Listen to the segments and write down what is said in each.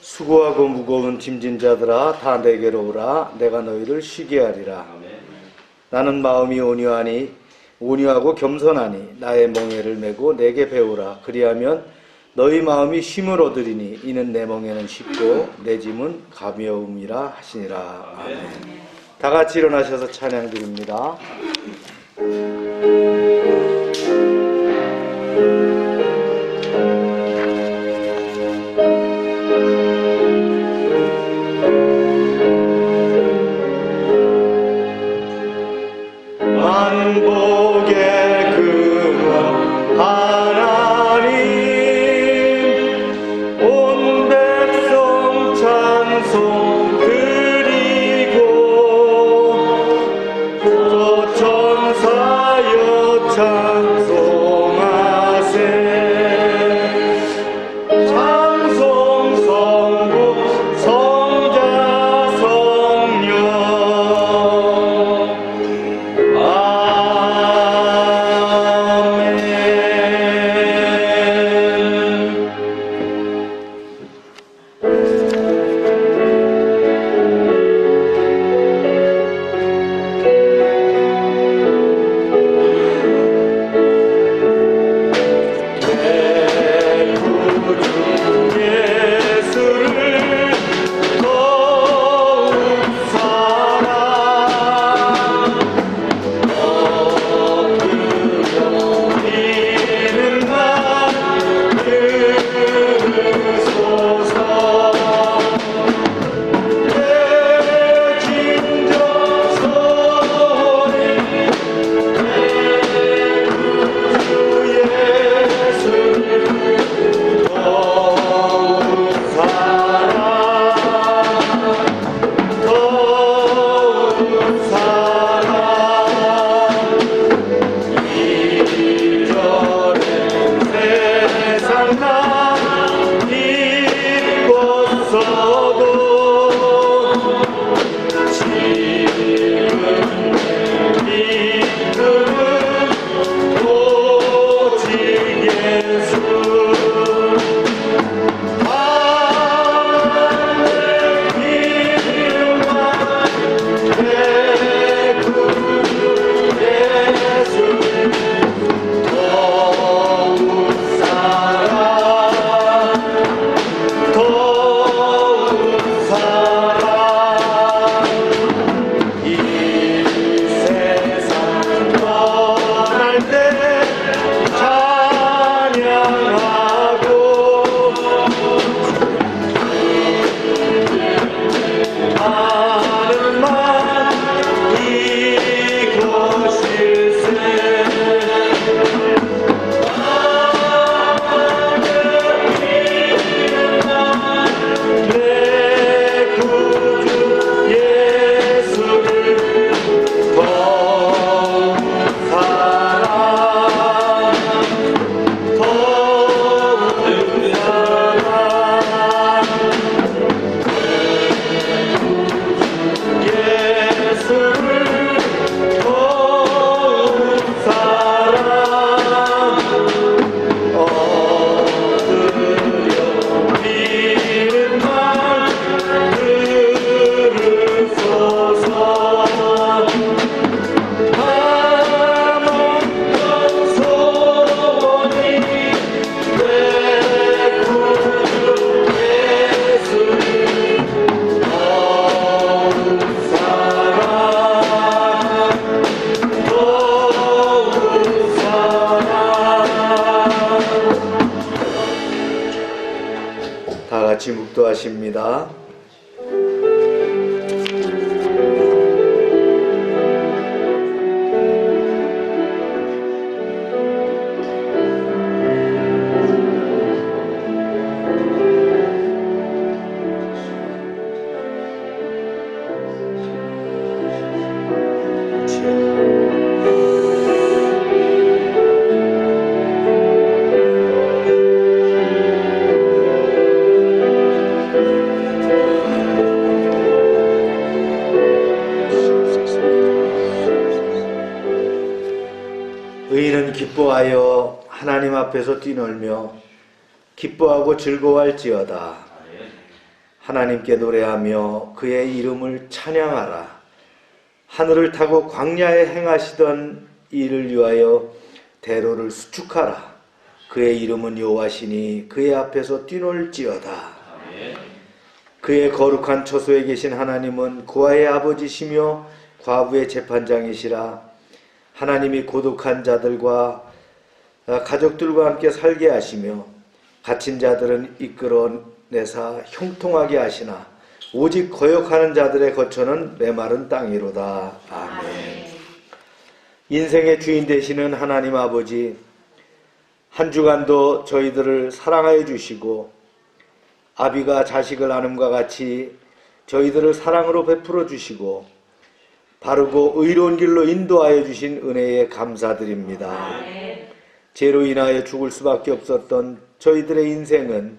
수고하고 무거운 짐진 자들아 다 내게로 오라. 내가 너희를 쉬게 하리라. 나는 마음이 온유하고 겸손하니 나의 멍에를 메고 내게 배우라. 그리하면 너희 마음이 쉼을 얻으리니 이는 내 멍에는 쉽고 내 짐은 가벼움이라 하시니라. 아멘. 다 같이 일어나셔서 찬양 드립니다. 만복의 근원 하나님 온 백성 찬송 드리고 저 천사 여찬 같이 묵도하십니다. 의인은 기뻐하여 하나님 앞에서 뛰놀며 기뻐하고 즐거워할지어다. 하나님께 노래하며 그의 이름을 찬양하라. 하늘을 타고 광야에 행하시던 이를 위하여 대로를 수축하라. 그의 이름은 여호와시니 그의 앞에서 뛰놀지어다. 그의 거룩한 처소에 계신 하나님은 고아의 아버지시며 과부의 재판장이시라. 하나님이 고독한 자들과 가족들과 함께 살게 하시며 갇힌 자들은 이끌어내사 형통하게 하시나 오직 거역하는 자들의 거처는 메마른 땅이로다. 아멘. 인생의 주인 되시는 하나님 아버지, 한 주간도 저희들을 사랑하여 주시고 아비가 자식을 안음과 같이 저희들을 사랑으로 베풀어 주시고 바르고 의로운 길로 인도하여 주신 은혜에 감사드립니다. 죄로 인하여 죽을 수밖에 없었던 저희들의 인생은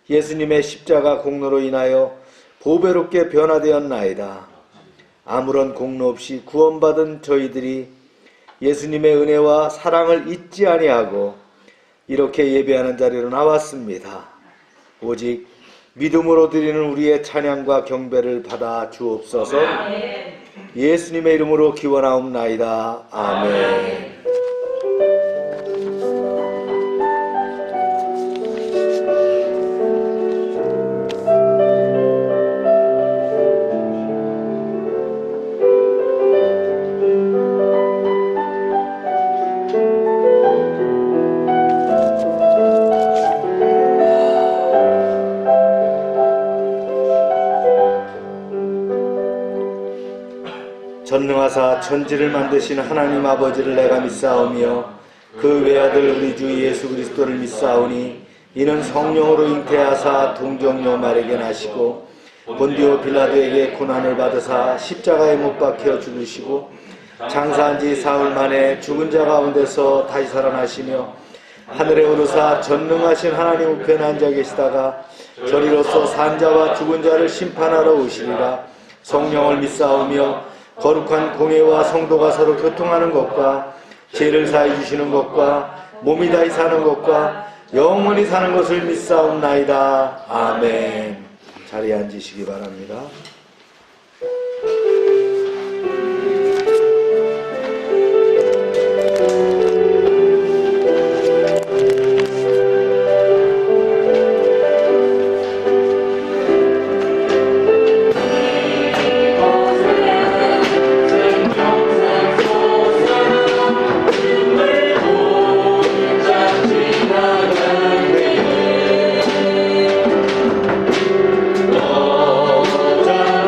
예수님의 십자가 공로로 인하여 보배롭게 변화되었나이다. 아무런 공로 없이 구원받은 저희들이 예수님의 은혜와 사랑을 잊지 아니하고 이렇게 예배하는 자리로 나왔습니다. 오직 믿음으로 드리는 우리의 찬양과 경배를 받아 주옵소서. 예수님의 이름으로 기원하옵나이다. 아멘. 전능하사 천지를 만드신 하나님 아버지를 내가 믿사오며 그 외아들 우리 주 예수 그리스도를 믿사오니 이는 성령으로 잉태하사 동정녀 마리아에게 나시고 본디오 빌라도에게 고난을 받으사 십자가에 못 박혀 죽으시고 장사한 지 사흘 만에 죽은 자 가운데서 다시 살아나시며 하늘에 오르사 전능하신 하나님 우편에 앉아 계시다가 저리로서 산 자와 죽은 자를 심판하러 오시리라. 성령을 믿사오며 거룩한 공회와 성도가 서로 교통하는 것과 죄를 사해 주시는 것과 몸이 다시 사는 것과 영원히 사는 것을 믿사옵나이다. 아멘. 자리에 앉으시기 바랍니다. Oh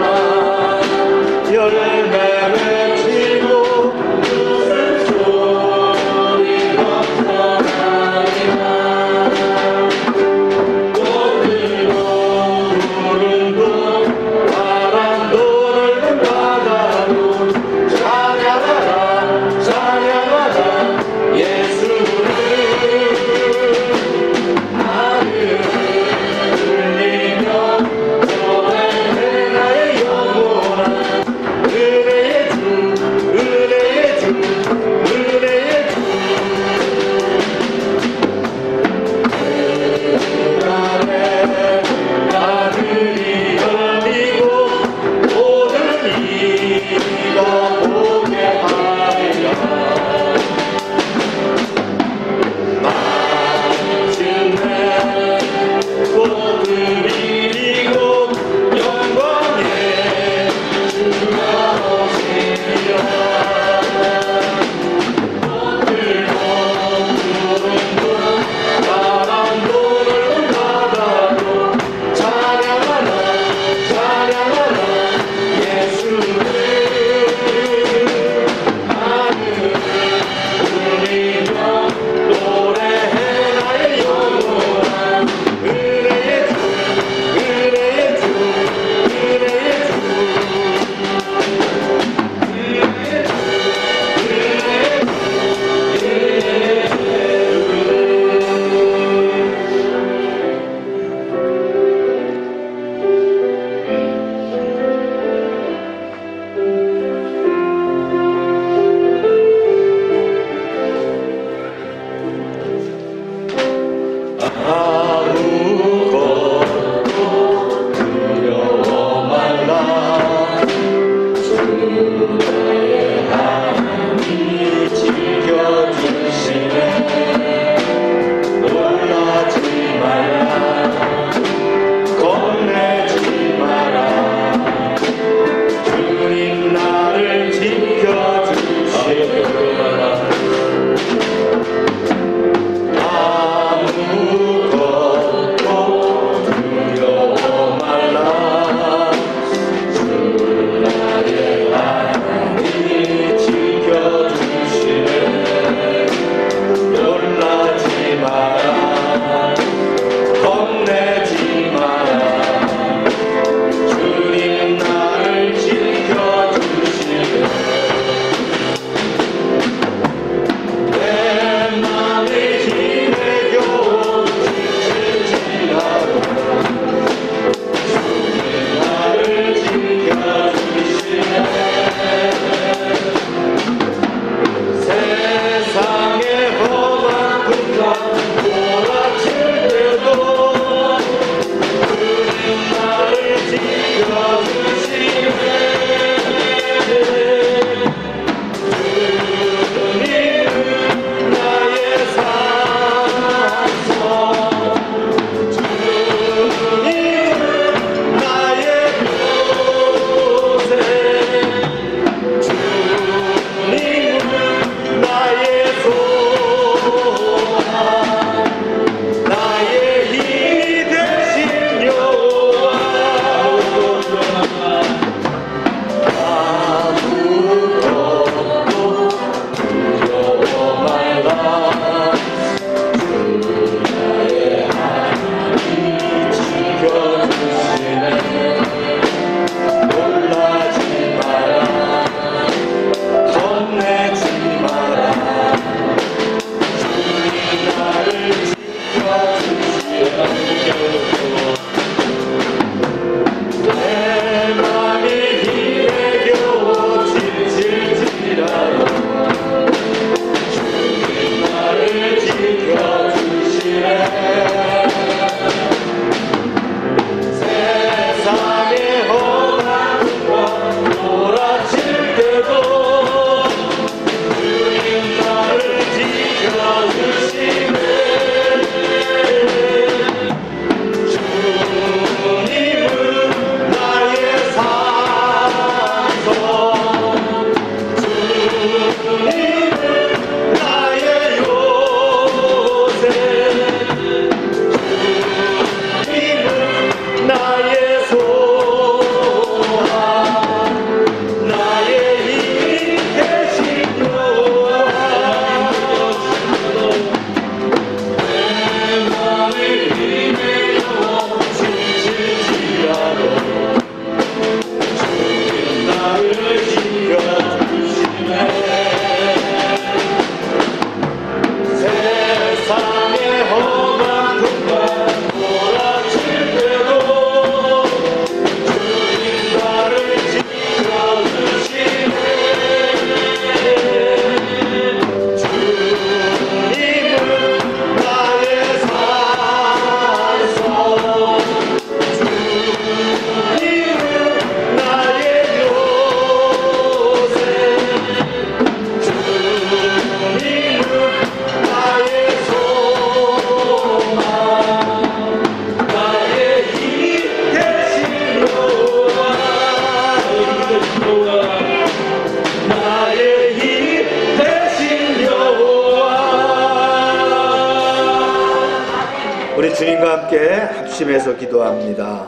우리 주님과 함께 합심해서 기도합니다.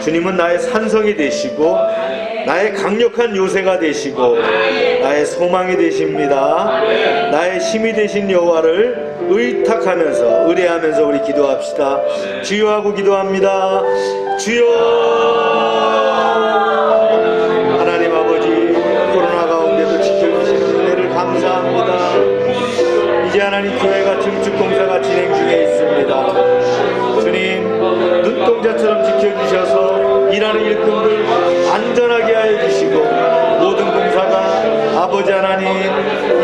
주님은 나의 산성이 되시고 나의 강력한 요새가 되시고 나의 소망이 되십니다. 나의 힘이 되신 여호와를 의탁하면서 의뢰하면서 우리 기도합시다. 주여 하고 기도합니다. 주여. 하나님 아버지, 코로나 가운데도 지켜주시는 은혜를 감사합니다. 이제 하나님 교회가 증축 공사가 진행 중에 있습니다. 주님, 눈동자처럼 지켜주셔서 일하는 일꾼들 안전하게 하여 주시고 모든 공사가 아버지 하나님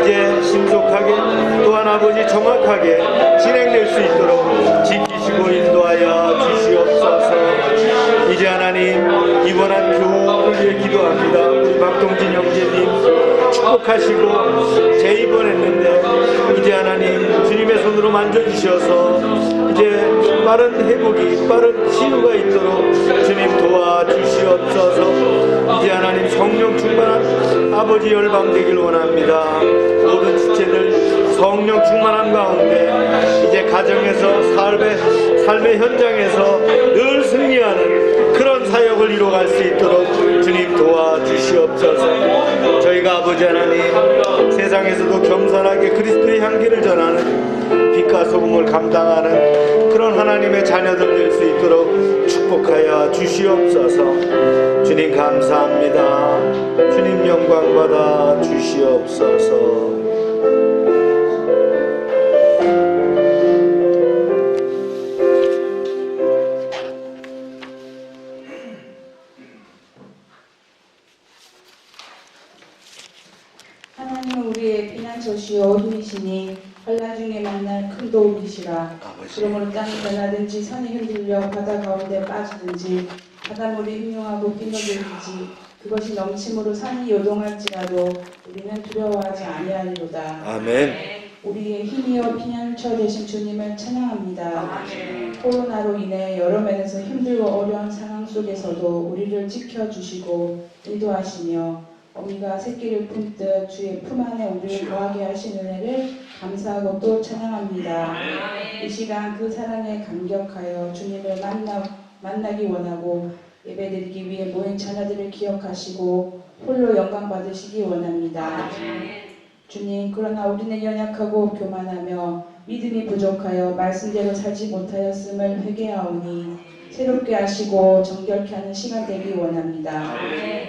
이제 신속하게 또한 아버지 정확하게 진행될 수 있도록 지키시고 인도하여 주시옵소서. 이제 하나님 이번한 교우를 위해 기도합니다. 우리 박동진 형제님 축복하시고 재입원했는데 이제 하나님 주님의 손으로 만져주셔서 이제 빠른 회복이 빠른 치유가 있도록 주님 도와주시옵소서. 이제 하나님 성령 충만한 아버지 열방되길 원합니다. 모든 지체들 성령 충만한 가운데 이제 가정에서 삶의 현장에서 늘 승리하는 그런 사역을 이루어갈 수 있도록 주님 도와주시옵소서. 저희가 아버지 하나님 세상에서도 겸손하게 그리스도의 향기를 전하는 빛과 소금을 감당하는 그런 하나님의 자녀들 될 수 있도록 축복하여 주시옵소서. 주님 감사합니다. 주님 영광 받아 주시옵소서. 하나님은 우리의 피난처시오 힘이시니 환난 중에 만날 큰 도움이시라. 그러므로 땅이 변하든지 산이 흔들려 바다 가운데 빠지든지 바닷물이 흉흉하고 뛰어들든지 그것이 넘침으로 산이 요동할지라도 우리는 두려워하지 아니하리로다. 아멘. 우리의 힘이요 피난처 되신 주님을 찬양합니다. 코로나로 인해 여러 면에서 힘들고 어려운 상황 속에서도 우리를 지켜주시고 인도하시며 어미가 새끼를 품듯 주의 품 안에 우리를 거하게 하신 은혜를 감사하고 또 찬양합니다. 이 시간 그 사랑에 감격하여 주님을 만나기 원하고 예배드리기 위해 모인 자녀들을 기억하시고 홀로 영광 받으시기 원합니다. 주님, 그러나 우리는 연약하고 교만하며 믿음이 부족하여 말씀대로 살지 못하였음을 회개하오니 새롭게 하시고 정결케 하는 시간 되기 원합니다.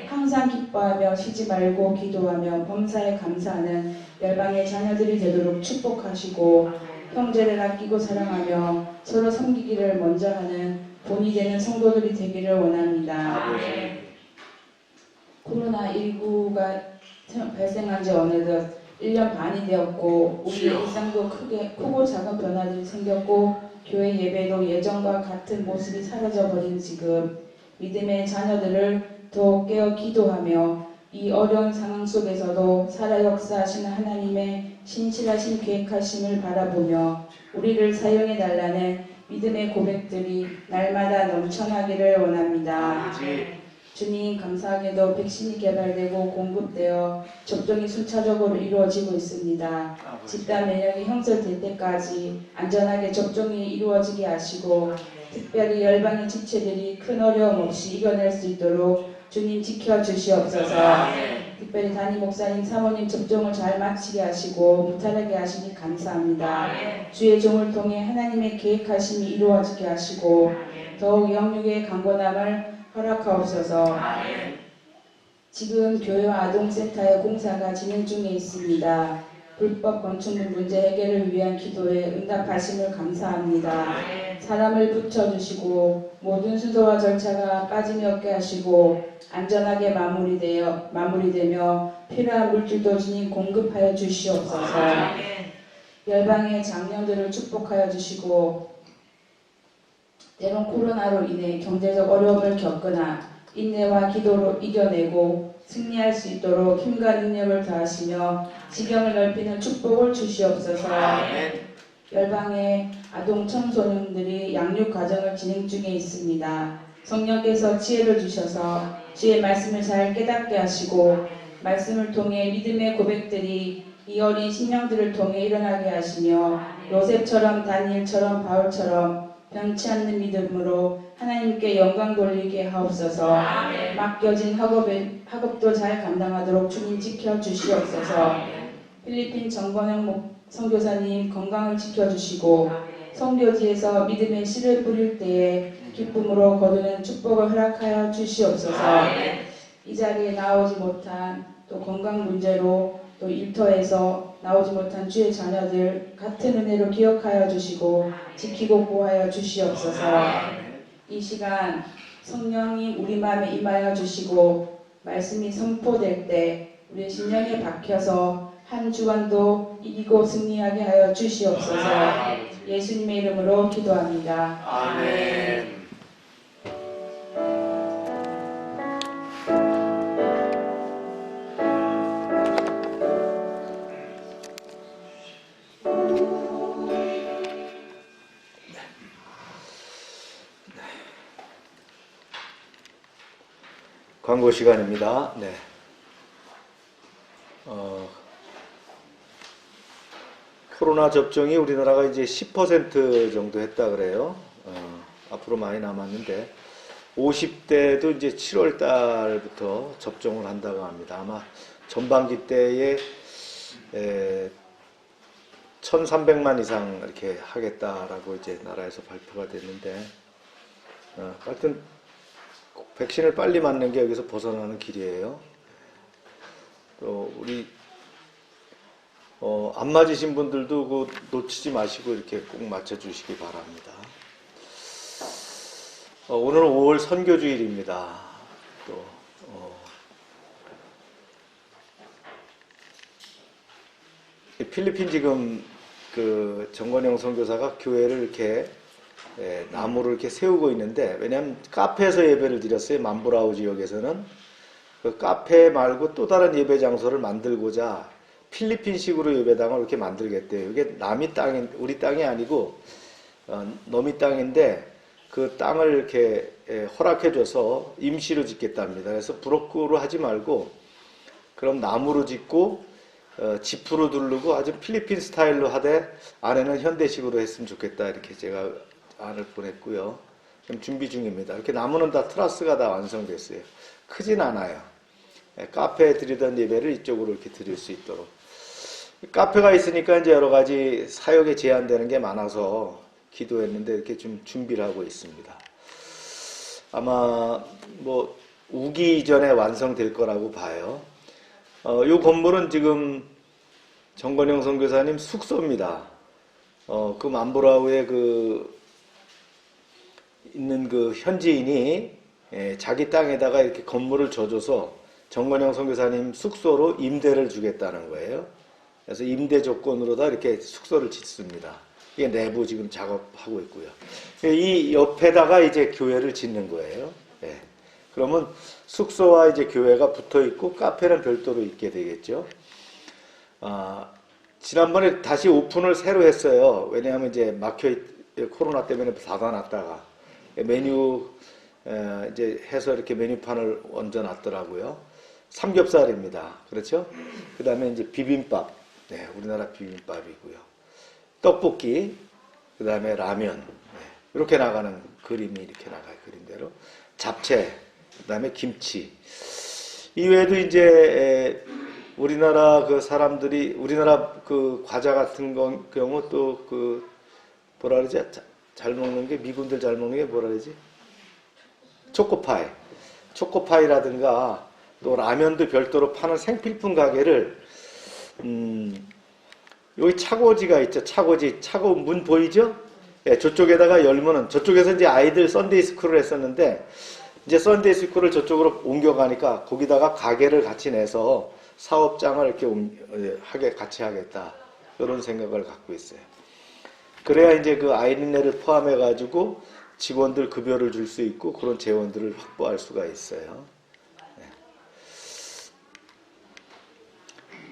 항상 기뻐하며 쉬지 말고 기도하며 범사에 감사하는 열방의 자녀들이 되도록 축복하시고 형제를 아끼고 사랑하며 서로 섬기기를 먼저 하는 본이 되는 성도들이 되기를 원합니다. 코로나19가 발생한 지 어느덧 1년 반이 되었고 우리의 일상도 크고 작은 변화들이 생겼고 교회 예배도 예전과 같은 모습이 사라져버린 지금 믿음의 자녀들을 더 깨어 기도하며 이 어려운 상황 속에서도 살아 역사하시는 하나님의 신실하신 계획하심을 바라보며 우리를 사용해 달라는 믿음의 고백들이 날마다 넘쳐나기를 원합니다. 주님, 감사하게도 백신이 개발되고 공급되어 접종이 순차적으로 이루어지고 있습니다. 집단 면역이 형성될 때까지 안전하게 접종이 이루어지게 하시고 특별히 열방의 지체들이 큰 어려움 없이 이겨낼 수 있도록 주님 지켜주시옵소서. 특별히 담임 목사님, 사모님 접종을 잘 마치게 하시고 무탈하게 하시니 감사합니다. 주의 종을 통해 하나님의 계획하심이 이루어지게 하시고 더욱 영육의 강건함을 허락하옵소서. 지금 교회와 아동센터의 공사가 진행 중에 있습니다. 불법 건축물 문제 해결을 위한 기도에 응답하심을 감사합니다. 사람을 붙여주시고 모든 수도와 절차가 빠짐이 없게 하시고 안전하게 마무리되며 필요한 물질도 주님 공급하여 주시옵소서. 열방의 장년들을 축복하여 주시고 때론 코로나로 인해 경제적 어려움을 겪거나 인내와 기도로 이겨내고 승리할 수 있도록 힘과 능력을 더하시며 지경을 넓히는 축복을 주시옵소서. 열방의 아동 청소년들이 양육 과정을 진행 중에 있습니다. 성령께서 지혜를 주셔서 주의 말씀을 잘 깨닫게 하시고 말씀을 통해 믿음의 고백들이 이 어린 심령들을 통해 일어나게 하시며 요셉처럼 다니엘처럼 바울처럼 변치 않는 믿음으로 하나님께 영광 돌리게 하옵소서. 맡겨진 학업도 잘 감당하도록 주님 지켜주시옵소서. 필리핀 정건영 선교사님 건강을 지켜주시고 선교지에서 믿음의 씨를 뿌릴 때에 기쁨으로 거두는 축복을 허락하여 주시옵소서. 이 자리에 나오지 못한 또 건강 문제로 또 일터에서 나오지 못한 주의 자녀들 같은 은혜로 기억하여 주시고 지키고 보호하여 주시옵소서. 이 시간 성령이 우리 마음에 임하여 주시고 말씀이 선포될 때 우리의 심령에 박혀서 한 주간도 이기고 승리하게 하여 주시옵소서. 예수님의 이름으로 기도합니다. 아멘. 광고 시간입니다. 네. 코로나 접종이 우리나라가 이제 10% 정도 했다 그래요. 앞으로 많이 남았는데 50대도 이제 7월 달부터 접종을 한다고 합니다. 아마 전반기 때에 1,300만 이상 이렇게 하겠다라고 이제 나라에서 발표가 됐는데, 하여튼 백신을 빨리 맞는 게 여기서 벗어나는 길이에요. 또 우리 안 맞으신 분들도 그 놓치지 마시고 이렇게 꼭 맞춰주시기 바랍니다. 오늘은 5월 선교주일입니다. 또 필리핀 지금 그 정건영 선교사가 교회를 이렇게 나무를 이렇게 세우고 있는데, 왜냐하면 카페에서 예배를 드렸어요. 만브라우 지역에서는. 그 카페 말고 또 다른 예배 장소를 만들고자 필리핀식으로 예배당을 이렇게 만들겠대요. 이게 남이 땅인, 우리 땅이 아니고 너미 땅인데 그 땅을 이렇게 허락해줘서 임시로 짓겠답니다. 그래서 브로크로 하지 말고 그럼 나무로 짓고 지프로 두르고 아주 필리핀 스타일로 하되 안에는 현대식으로 했으면 좋겠다, 이렇게 제가 안을 보냈고요. 지금 준비 중입니다. 이렇게 나무는 다 트라스가 다 완성됐어요. 크진 않아요. 카페에 드리던 예배를 이쪽으로 이렇게 드릴 수 있도록. 카페가 있으니까 이제 여러 가지 사역에 제한되는 게 많아서 기도했는데 이렇게 좀 준비를 하고 있습니다. 아마 뭐 우기 이전에 완성될 거라고 봐요. 이 건물은 지금 정건영 선교사님 숙소입니다. 그 만브라우에 있는 그 현지인이 자기 땅에다가 이렇게 건물을 줘줘서 정건영 선교사님 숙소로 임대를 주겠다는 거예요. 그래서 임대 조건으로다 이렇게 숙소를 짓습니다. 이게 내부 지금 작업하고 있고요. 이 옆에다가 이제 교회를 짓는 거예요. 네. 그러면 숙소와 이제 교회가 붙어 있고 카페는 별도로 있게 되겠죠. 지난번에 다시 오픈을 새로 했어요. 왜냐하면 이제 코로나 때문에 닫아놨다가 메뉴 이제 해서 이렇게 메뉴판을 얹어놨더라고요. 삼겹살입니다. 그렇죠? 그 다음에 이제 비빔밥. 네, 우리나라 비빔밥이고요. 떡볶이, 그 다음에 라면. 네, 이렇게 나가는 그림이 이렇게 나가요. 그림대로. 잡채, 그 다음에 김치. 이외에도 이제 우리나라 그 사람들이 우리나라 그 과자 같은 경우 또 그 뭐라 그러지? 잘 먹는 게, 미군들 잘 먹는 게 뭐라 그러지? 초코파이라든가 또 라면도 별도로 파는 생필품 가게를 여기 차고지가 있죠. 차고 문 보이죠? 예, 저쪽에다가 열면은, 저쪽에서 이제 아이들 썬데이 스쿨을 했었는데 이제 썬데이 스쿨을 저쪽으로 옮겨가니까 거기다가 가게를 같이 내서 사업장을 이렇게 같이 하겠다, 이런 생각을 갖고 있어요. 그래야 이제 그 아이린네를 포함해 가지고 직원들 급여를 줄 수 있고 그런 재원들을 확보할 수가 있어요.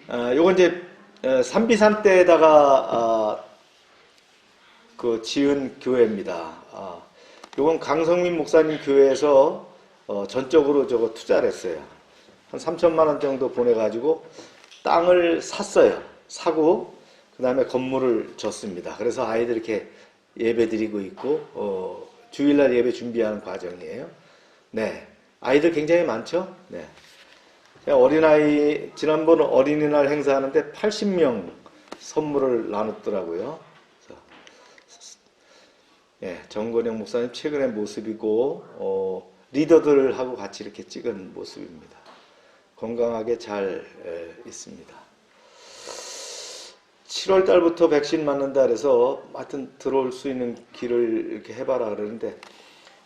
네. 요건 이제 삼비산 때에다가 그 지은 교회입니다. 요건 강성민 목사님 교회에서 전적으로 저거 투자를 했어요. 한 3천만 원 정도 보내가지고 땅을 샀어요. 사고 그 그 다음에 건물을 졌습니다. 그래서 아이들 이렇게 예배 드리고 있고, 주일날 예배 준비하는 과정이에요. 네. 아이들 굉장히 많죠? 네. 제가 지난번 어린이날 행사하는데 80명 선물을 나눴더라고요. 예, 정건영 목사님 최근의 모습이고, 리더들하고 같이 이렇게 찍은 모습입니다. 건강하게 잘 있습니다. 7월 달부터 백신 맞는다 그래서 하여튼 들어올 수 있는 길을 이렇게 해봐라 그러는데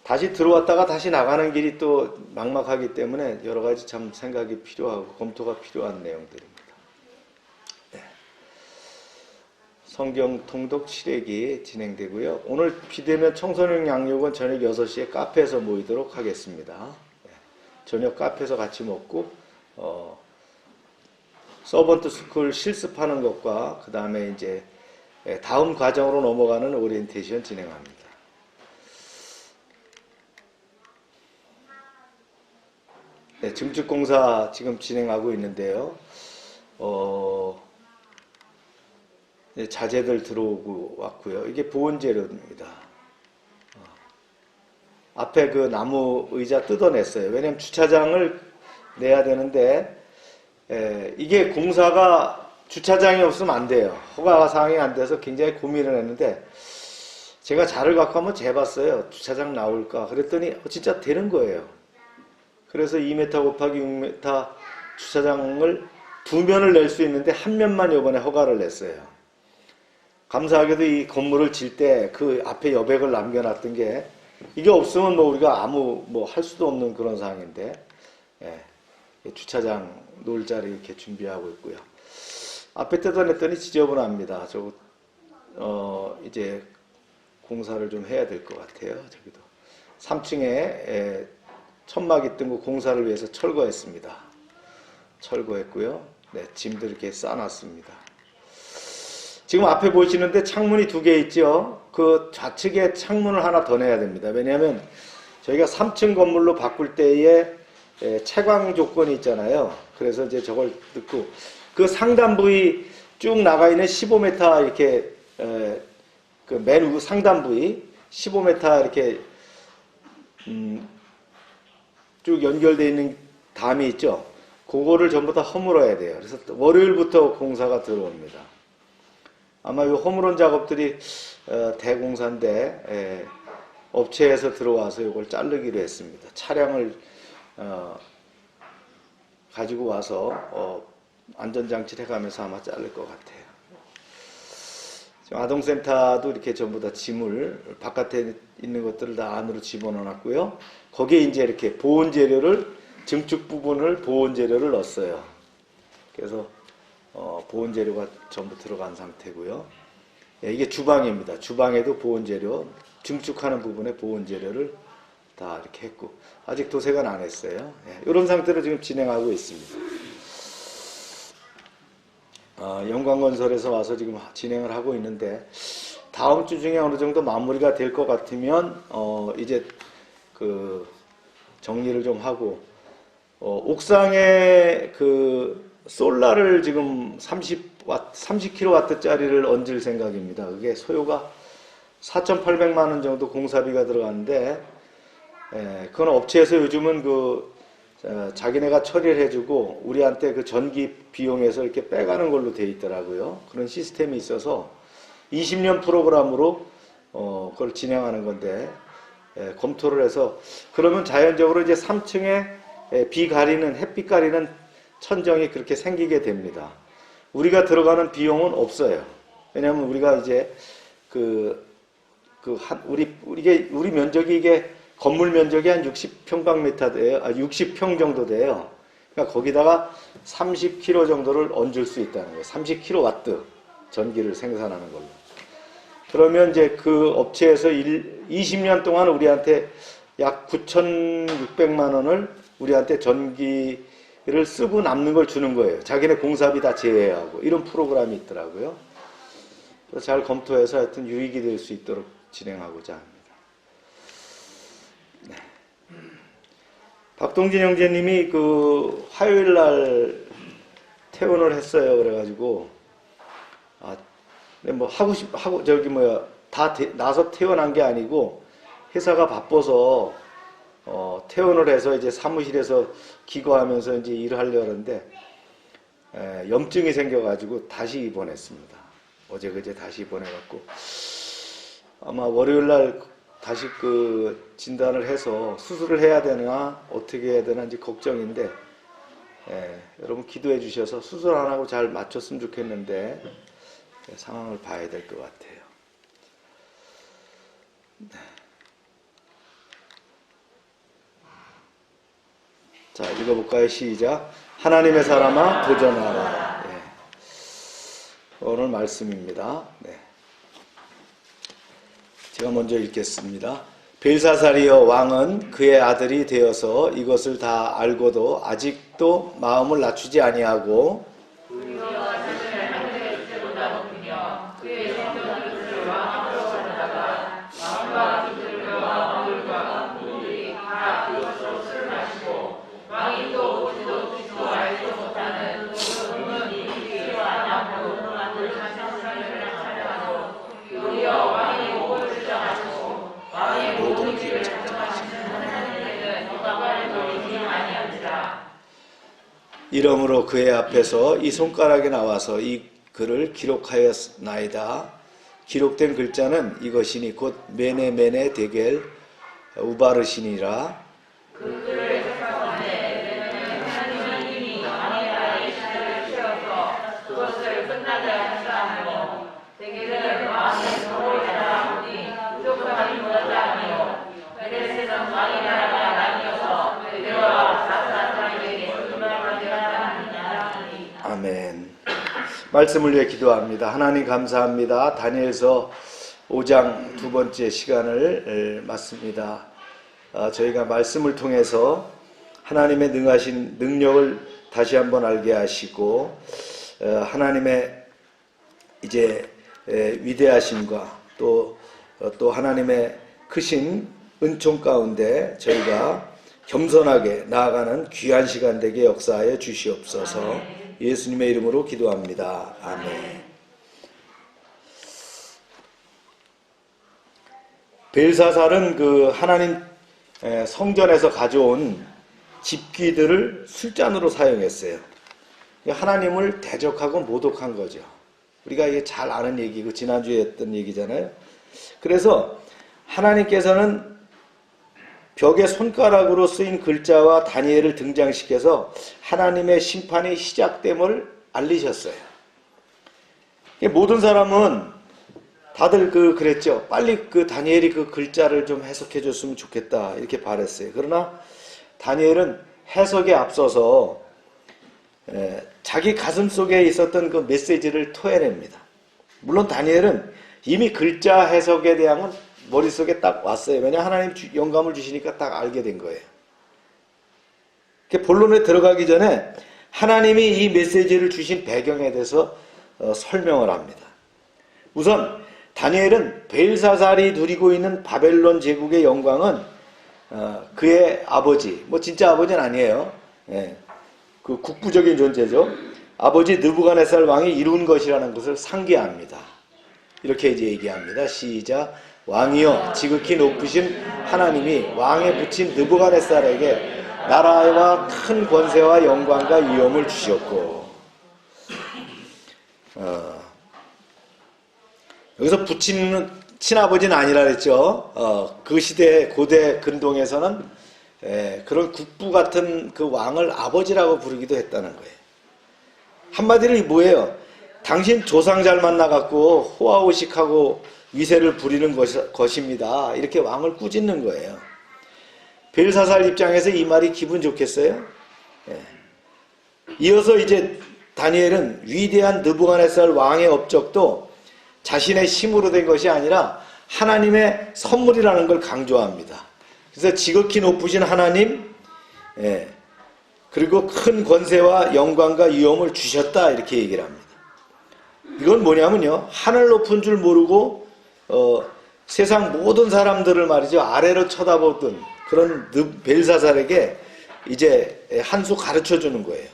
다시 들어왔다가 다시 나가는 길이 또 막막하기 때문에 여러 가지 참 생각이 필요하고 검토가 필요한 내용들입니다. 네. 성경 통독 7회기 진행되고요. 오늘 비대면 청소년 양육은 저녁 6시에 카페에서 모이도록 하겠습니다. 네. 저녁 카페에서 같이 먹고 서번트 스쿨 실습하는 것과 그 다음에 이제 다음 과정으로 넘어가는 오리엔테이션 진행합니다. 네, 증축공사 지금 진행하고 있는데요. 자재들 들어오고 왔고요. 이게 보온재료입니다. 앞에 그 나무 의자 뜯어냈어요. 왜냐면 주차장을 내야 되는데 이게 공사가 주차장이 없으면 안 돼요. 허가 사항이 안 돼서 굉장히 고민을 했는데 제가 자를 갖고 한번 재봤어요. 주차장 나올까? 그랬더니 진짜 되는 거예요. 그래서 2m 곱하기 6m 주차장을 2면을 낼 수 있는데 한 면만 이번에 허가를 냈어요. 감사하게도 이 건물을 질 때 그 앞에 여백을 남겨놨던 게 이게 없으면 뭐 우리가 아무 뭐 할 수도 없는 그런 상황인데 주차장 놓을 자리 이렇게 준비하고 있고요. 앞에 뜯어냈더니 지저분합니다. 이제 공사를 좀 해야 될 것 같아요. 저기도 3층에 천막이 뜬 거 공사를 위해서 철거했습니다. 철거했고요. 네, 짐도 이렇게 쌓아놨습니다. 지금 앞에 보시는데 창문이 2개 있죠. 그 좌측에 창문을 하나 더 내야 됩니다. 왜냐하면 저희가 3층 건물로 바꿀 때에 채광 조건이 있잖아요. 그래서 이제 저걸 넣고 그 상단 부위 쭉 나가 있는 15m 이렇게 그 맨 상단 부위 15m 이렇게 쭉 연결되어 있는 담이 있죠. 그거를 전부 다 허물어야 돼요. 그래서 월요일부터 공사가 들어옵니다. 아마 이 허물은 작업들이 대공사인데 업체에서 들어와서 이걸 자르기로 했습니다. 차량을 가지고 와서 안전장치를 해가면서 아마 자를 것 같아요. 지금 아동센터도 이렇게 전부 다 짐을 바깥에 있는 것들을 다 안으로 집어넣어놨고요. 거기에 이제 이렇게 보온 재료를 증축 부분을 보온 재료를 넣었어요. 그래서 보온 재료가 전부 들어간 상태고요. 이게 주방입니다. 주방에도 보온 재료, 증축하는 부분에 보온 재료를 다 이렇게 했고 아직 도색은 안 했어요. 이런 상태로 지금 진행하고 있습니다. 영광건설에서 와서 지금 진행을 하고 있는데 다음 주 중에 어느 정도 마무리가 될 것 같으면 이제 그 정리를 좀 하고 옥상에 그 솔라를 지금 30kW짜리를 얹을 생각입니다. 그게 소요가 4,800만 원 정도 공사비가 들어가는데 그건 업체에서 요즘은 자기네가 처리를 해주고 우리한테 그 전기 비용에서 이렇게 빼가는 걸로 돼 있더라고요. 그런 시스템이 있어서 20년 프로그램으로 그걸 진행하는 건데 검토를 해서 그러면 자연적으로 이제 3층에 햇빛 가리는 천정이 그렇게 생기게 됩니다. 우리가 들어가는 비용은 없어요. 왜냐하면 우리가 이제 우리 면적이 이게 건물 면적이 한 60평방미터 돼요. 60평 정도 돼요. 그러니까 거기다가 30kW 정도를 얹을 수 있다는 거예요. 30kW 전기를 생산하는 걸로. 그러면 이제 그 업체에서 20년 동안 우리한테 약 9,600만 원을 우리한테 전기를 쓰고 남는 걸 주는 거예요. 자기네 공사비 다 제외하고. 이런 프로그램이 있더라고요. 그래서 잘 검토해서 하여튼 유익이 될 수 있도록 진행하고자 합니다. 네. 박동진 형제님이 그 화요일 날 퇴원을 했어요. 그래가지고 근데 뭐 하고 저기 뭐야 나서 퇴원한 게 아니고 회사가 바빠서 퇴원을 해서 이제 사무실에서 기거하면서 이제 일을 하려고 하는데 염증이 생겨가지고 다시 입원했습니다. 어제 그제 다시 입원해갖고 아마 월요일 날 다시 그 진단을 해서 수술을 해야 되나 어떻게 해야 되나 이제 걱정인데 여러분 기도해 주셔서 수술 안 하고 잘 맞췄으면 좋겠는데 상황을 봐야 될 것 같아요. 자, 읽어볼까요? 시작. 하나님의 사람아 도전하라. 오늘 말씀입니다. 제가 먼저 읽겠습니다. 벨사살이여 왕은 그의 아들이 되어서 이것을 다 알고도 아직도 마음을 낮추지 아니하고 이러므로 그의 앞에서 이 손가락에 나와서 이 글을 기록하였나이다. 기록된 글자는 이것이니 곧 메네 데겔 우바르시니라. 아멘. 말씀을 위해 기도합니다. 하나님 감사합니다. 다니엘서 5장 두 번째 시간을 맞습니다. 저희가 말씀을 통해서 하나님의 능하신 능력을 다시 한번 알게 하시고 하나님의 이제 위대하심과 또 하나님의 크신 은총 가운데 저희가 겸손하게 나아가는 귀한 시간 되게 역사하여 주시옵소서. 예수님의 이름으로 기도합니다. 아멘. 벨사살은 그 하나님 성전에서 가져온 집기들을 술잔으로 사용했어요. 하나님을 대적하고 모독한 거죠. 우리가 이게 잘 아는 얘기고 지난주에 했던 얘기잖아요. 그래서 하나님께서는 벽에 손가락으로 쓰인 글자와 다니엘을 등장시켜서 하나님의 심판이 시작됨을 알리셨어요. 모든 사람은 다들 그랬죠. 빨리 그 다니엘이 그 글자를 좀 해석해 줬으면 좋겠다 이렇게 바랬어요. 그러나 다니엘은 해석에 앞서서 자기 가슴 속에 있었던 그 메시지를 토해냅니다. 물론 다니엘은 이미 글자 해석에 대한 머릿속에 딱 왔어요. 왜냐 하나님 영감을 주시니까 딱 알게 된 거예요. 본론에 들어가기 전에 하나님이 이 메시지를 주신 배경에 대해서 설명을 합니다. 우선 다니엘은 벨사살이 누리고 있는 바벨론 제국의 영광은 그의 아버지, 뭐 진짜 아버지는 아니에요. 그 국부적인 존재죠. 아버지 느부갓네살 왕이 이룬 것이라는 것을 상기합니다. 이렇게 이제 얘기합니다. 시작. 왕이여 지극히 높으신 하나님이 왕에 붙인 느부갓네살에게 나라와 큰 권세와 영광과 위엄을 주셨고 여기서 붙인 친아버지는 아니라 그랬죠. 그 시대 고대 근동에서는 그런 국부 같은 그 왕을 아버지라고 부르기도 했다는 거예요. 한마디로 뭐예요? 당신 조상 잘 만나갖고 호화호식하고 위세를 부리는 것입니다. 이렇게 왕을 꾸짖는 거예요. 벨사살 입장에서 이 말이 기분 좋겠어요? 이어서 이제 다니엘은 위대한 느부갓네살 왕의 업적도 자신의 힘으로 된 것이 아니라 하나님의 선물이라는 걸 강조합니다. 그래서 지극히 높으신 하나님, 그리고 큰 권세와 영광과 위엄을 주셨다 이렇게 얘기를 합니다. 이건 뭐냐면요, 하늘 높은 줄 모르고 세상 모든 사람들을 말이죠 아래로 쳐다보던 그런 벨사살에게 이제 한 수 가르쳐 주는 거예요.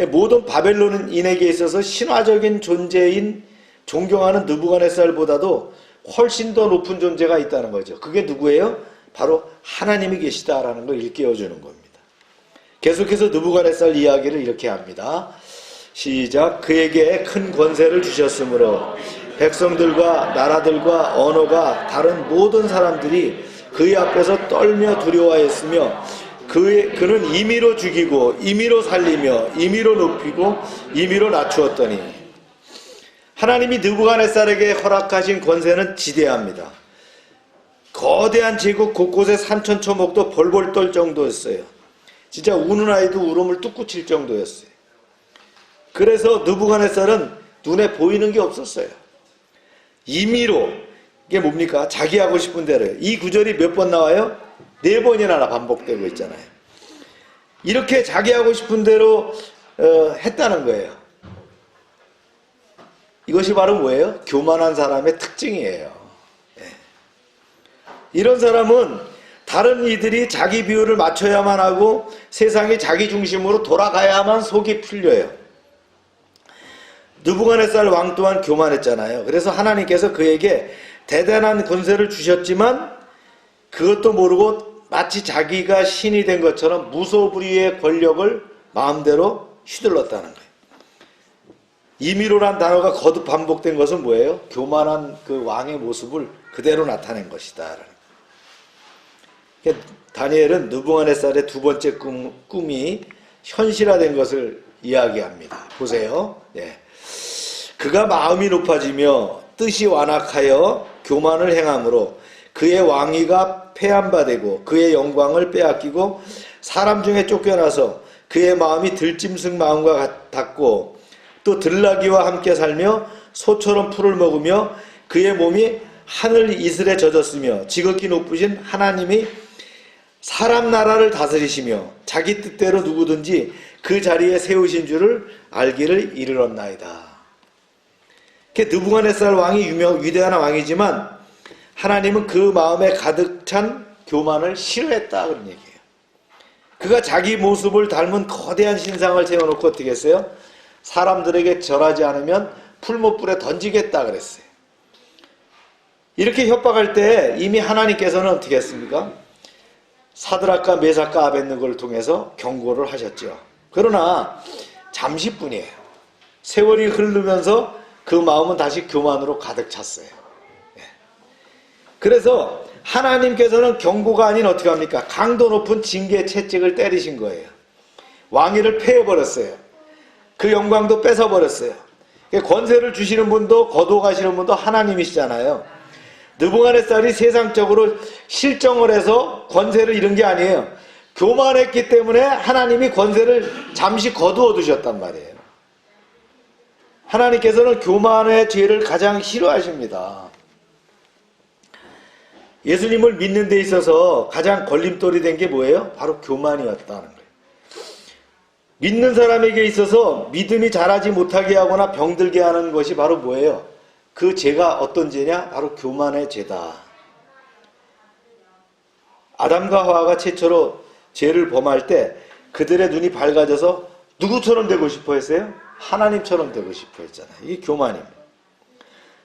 모든 바벨론인에게 있어서 신화적인 존재인 존경하는 느부갓네살보다도 훨씬 더 높은 존재가 있다는 거죠. 그게 누구예요? 바로 하나님이 계시다라는 걸 일깨워주는 겁니다. 계속해서 느부갓네살 이야기를 이렇게 합니다. 시작. 그에게 큰 권세를 주셨으므로 백성들과 나라들과 언어가 다른 모든 사람들이 그의 앞에서 떨며 두려워하였으며 그는 임의로 죽이고 임의로 살리며 임의로 높이고 임의로 낮추었더니 하나님이 느부갓네살에게 허락하신 권세는 지대합니다. 거대한 제국 곳곳에 산천초목도 벌벌 떨 정도였어요. 진짜 우는 아이도 울음을 뚝 칠 정도였어요. 그래서 느부갓네살은 눈에 보이는 게 없었어요. 임의로, 이게 뭡니까? 자기 하고 싶은 대로요. 이 구절이 몇 번 나와요? 4번이나 반복되고 있잖아요. 이렇게 자기 하고 싶은 대로 했다는 거예요. 이것이 바로 뭐예요? 교만한 사람의 특징이에요. 이런 사람은 다른 이들이 자기 비율을 맞춰야만 하고 세상이 자기 중심으로 돌아가야만 속이 풀려요. 느부갓네살 왕 또한 교만했잖아요. 그래서 하나님께서 그에게 대단한 권세를 주셨지만 그것도 모르고 마치 자기가 신이 된 것처럼 무소불위의 권력을 마음대로 휘둘렀다는 거예요. 임의로란 단어가 거듭 반복된 것은 뭐예요? 교만한 그 왕의 모습을 그대로 나타낸 것이다. 다니엘은 느부갓네살의 두 번째 꿈이 현실화된 것을 이야기합니다. 보세요. 예. 그가 마음이 높아지며 뜻이 완악하여 교만을 행함으로 그의 왕위가 폐한바되고 그의 영광을 빼앗기고 사람 중에 쫓겨나서 그의 마음이 들짐승 마음과 같았고 또 들나귀와 함께 살며 소처럼 풀을 먹으며 그의 몸이 하늘 이슬에 젖었으며 지극히 높으신 하나님이 사람 나라를 다스리시며 자기 뜻대로 누구든지 그 자리에 세우신 줄을 알기를 이르렀나이다. 느부갓네살 왕이 위대한 왕이지만 하나님은 그 마음에 가득 찬 교만을 싫어했다 그런 얘기예요. 그가 자기 모습을 닮은 거대한 신상을 세워놓고 어떻게 했어요? 사람들에게 절하지 않으면 풀못불에 던지겠다 그랬어요. 이렇게 협박할 때 이미 하나님께서는 어떻게 했습니까? 사드락과 메삭과 아벳느고를 통해서 경고를 하셨죠. 그러나 잠시뿐이에요. 세월이 흐르면서 그 마음은 다시 교만으로 가득 찼어요. 그래서 하나님께서는 경고가 아닌 어떻게 합니까? 강도 높은 징계 채찍을 때리신 거예요. 왕위를 폐해버렸어요. 그 영광도 뺏어버렸어요. 권세를 주시는 분도 거두어가시는 분도 하나님이시잖아요. 느부갓네살이 세상적으로 실정을 해서 권세를 잃은 게 아니에요. 교만했기 때문에 하나님이 권세를 잠시 거두어 두셨단 말이에요. 하나님께서는 교만의 죄를 가장 싫어하십니다. 예수님을 믿는 데 있어서 가장 걸림돌이 된 게 뭐예요? 바로 교만이었다는 거예요. 믿는 사람에게 있어서 믿음이 자라지 못하게 하거나 병들게 하는 것이 바로 뭐예요? 그 죄가 어떤 죄냐? 바로 교만의 죄다. 아담과 하와가 최초로 죄를 범할 때 그들의 눈이 밝아져서 누구처럼 되고 싶어 했어요? 하나님처럼 되고 싶어 했잖아요. 이게 교만입니다.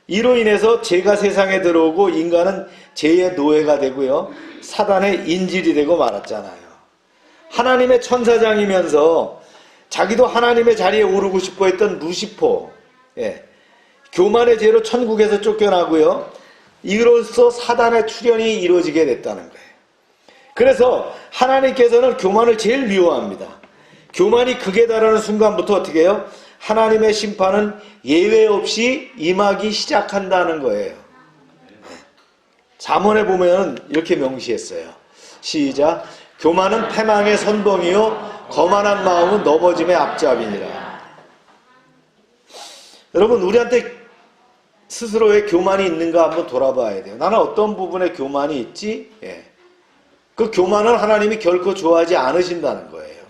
이로 인해서 죄가 세상에 들어오고 인간은 죄의 노예가 되고요. 사단의 인질이 되고 말았잖아요. 하나님의 천사장이면서 자기도 하나님의 자리에 오르고 싶어 했던 루시퍼. 교만의 죄로 천국에서 쫓겨나고요. 이로써 사단의 출현이 이루어지게 됐다는 거예요. 그래서 하나님께서는 교만을 제일 미워합니다. 교만이 극에 달하는 순간부터 어떻게 해요? 하나님의 심판은 예외 없이 임하기 시작한다는 거예요. 잠언에 보면 이렇게 명시했어요. 시작. 교만은 패망의 선봉이요 거만한 마음은 넘어짐의 앞잡이니라. 여러분, 우리한테 스스로의 교만이 있는가 한번 돌아봐야 돼요. 나는 어떤 부분에 교만이 있지? 그 교만은 하나님이 결코 좋아하지 않으신다는 거예요.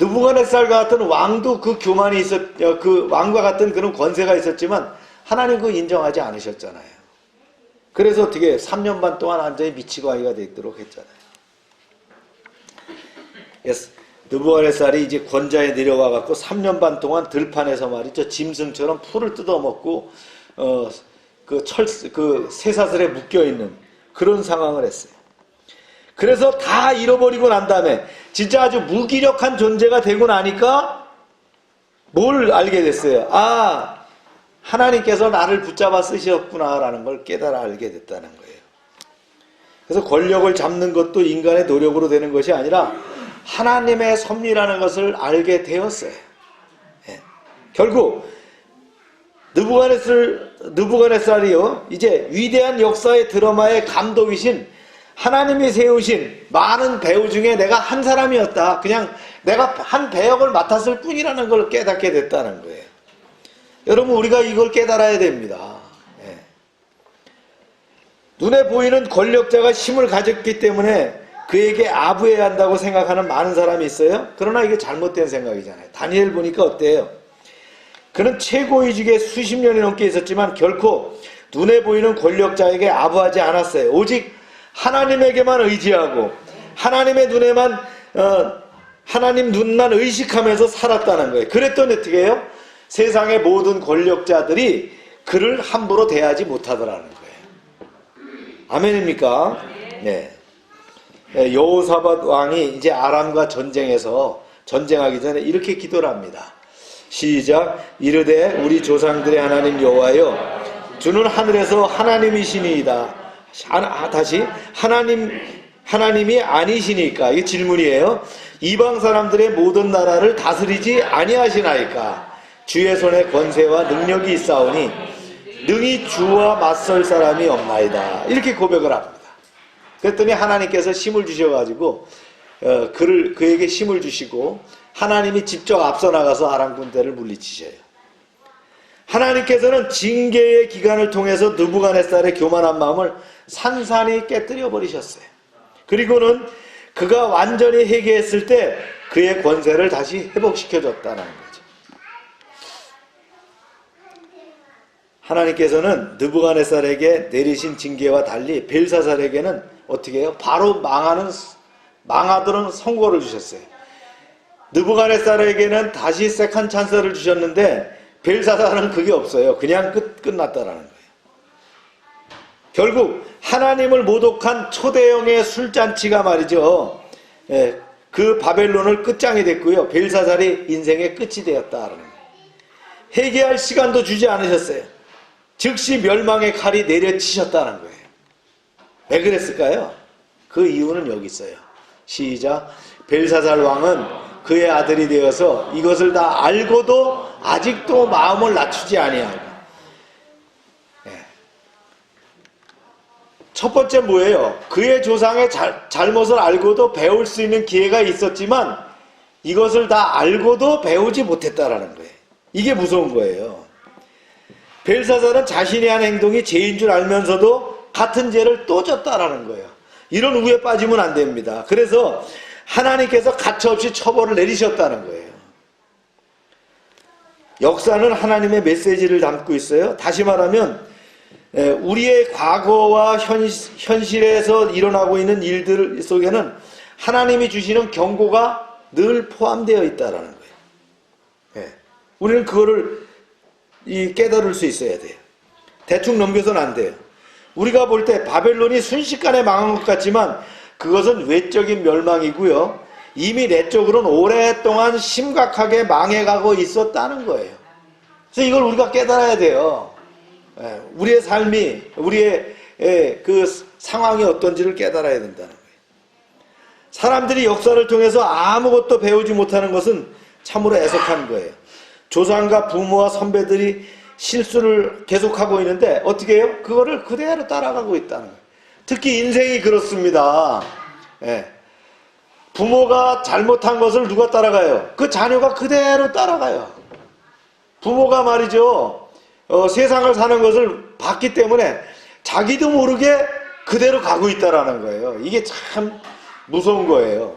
느부갓네살 같은 왕도 그 교만이 그 왕과 같은 그런 권세가 있었지만 하나님 그거 인정하지 않으셨잖아요. 그래서 어떻게 3년 반 동안 완전히 미치고 아이가 되도록 했잖아요. 느부갓네살이 이제 권좌에 내려와 갖고 3년 반 동안 들판에서 말이죠, 짐승처럼 풀을 뜯어먹고 그 쇠사슬에 묶여 있는 그런 상황을 했어요. 그래서 다 잃어버리고 난 다음에 진짜 아주 무기력한 존재가 되고 나니까 뭘 알게 됐어요? 아, 하나님께서 나를 붙잡아 쓰셨구나라는 걸 깨달아 알게 됐다는 거예요. 그래서 권력을 잡는 것도 인간의 노력으로 되는 것이 아니라 하나님의 섭리라는 것을 알게 되었어요. 예. 결국 느부갓네살이요, 이제 위대한 역사의 드라마의 감독이신 하나님이 세우신 많은 배우 중에 내가 한 사람이었다. 그냥 내가 한 배역을 맡았을 뿐이라는 걸 깨닫게 됐다는 거예요. 여러분, 우리가 이걸 깨달아야 됩니다. 예. 눈에 보이는 권력자가 힘을 가졌기 때문에 그에게 아부해야 한다고 생각하는 많은 사람이 있어요. 그러나 이게 잘못된 생각이잖아요. 다니엘 보니까 어때요? 그는 최고위직에 수십 년이 넘게 있었지만 결코 눈에 보이는 권력자에게 아부하지 않았어요. 오직 하나님에게만 의지하고 하나님의 눈에만 하나님 눈만 의식하면서 살았다는 거예요. 그랬더니 어떻게 해요? 세상의 모든 권력자들이 그를 함부로 대하지 못하더라는 거예요. 아멘입니까? 네. 여호사밧 왕이 이제 아람과 전쟁하기 전에 이렇게 기도를 합니다. 시작. 이르되 우리 조상들의 하나님 여호와여, 주는 하늘에서 하나님이시니이다. 다시 하나님이 아니시니까, 이게 질문이에요. 이방 사람들의 모든 나라를 다스리지 아니하시나이까. 주의 손에 권세와 능력이 있사오니 능히 주와 맞설 사람이 없나이다. 이렇게 고백을 합니다. 그랬더니 하나님께서 힘을 주셔가지고 그에게 힘을 주시고 하나님이 직접 앞서 나가서 아람 군대를 물리치셔요. 하나님께서는 징계의 기간을 통해서 느부갓네살의 교만한 마음을 산산히 깨뜨려 버리셨어요. 그리고는 그가 완전히 회개했을 때 그의 권세를 다시 회복시켜줬다는 거죠. 하나님께서는 느부갓네살에게 내리신 징계와 달리 벨사살에게는 어떻게 해요? 바로 망하도록 선고를 주셨어요. 느부갓네살에게는 다시 세컨 찬스를 주셨는데 벨사살은 그게 없어요. 그냥 끝났다라는 거예요. 결국 하나님을 모독한 초대형의 술잔치가 말이죠, 그 바벨론을 끝장이 됐고요, 벨사살이 인생의 끝이 되었다라는 거예요. 회개할 시간도 주지 않으셨어요. 즉시 멸망의 칼이 내려치셨다는 거예요. 왜 그랬을까요? 그 이유는 여기 있어요. 시작. 벨사살 왕은 그의 아들이 되어서 이것을 다 알고도 아직도 마음을 낮추지 아니하고. 첫 번째 뭐예요? 그의 조상의 잘못을 알고도 배울 수 있는 기회가 있었지만 이것을 다 알고도 배우지 못했다라는 거예요. 이게 무서운 거예요. 벨사살은 자신이 한 행동이 죄인 줄 알면서도 같은 죄를 또 졌다라는 거예요. 이런 우에 빠지면 안 됩니다. 그래서 하나님께서 가차없이 처벌을 내리셨다는 거예요. 역사는 하나님의 메시지를 담고 있어요. 다시 말하면 우리의 과거와 현실에서 일어나고 있는 일들 속에는 하나님이 주시는 경고가 늘 포함되어 있다는 거예요. 우리는 그거를 깨달을 수 있어야 돼요. 대충 넘겨서는 안 돼요. 우리가 볼 때 바벨론이 순식간에 망한 것 같지만 그것은 외적인 멸망이고요, 이미 내적으로는 오랫동안 심각하게 망해가고 있었다는 거예요. 그래서 이걸 우리가 깨달아야 돼요. 우리의 삶이, 우리의 그 상황이 어떤지를 깨달아야 된다는 거예요. 사람들이 역사를 통해서 아무것도 배우지 못하는 것은 참으로 애석한 거예요. 조상과 부모와 선배들이 실수를 계속하고 있는데 어떻게 해요? 그거를 그대로 따라가고 있다는 거예요. 특히 인생이 그렇습니다. 부모가 잘못한 것을 누가 따라가요? 그 자녀가 그대로 따라가요. 부모가 말이죠, 세상을 사는 것을 봤기 때문에 자기도 모르게 그대로 가고 있다라는 거예요. 이게 참 무서운 거예요.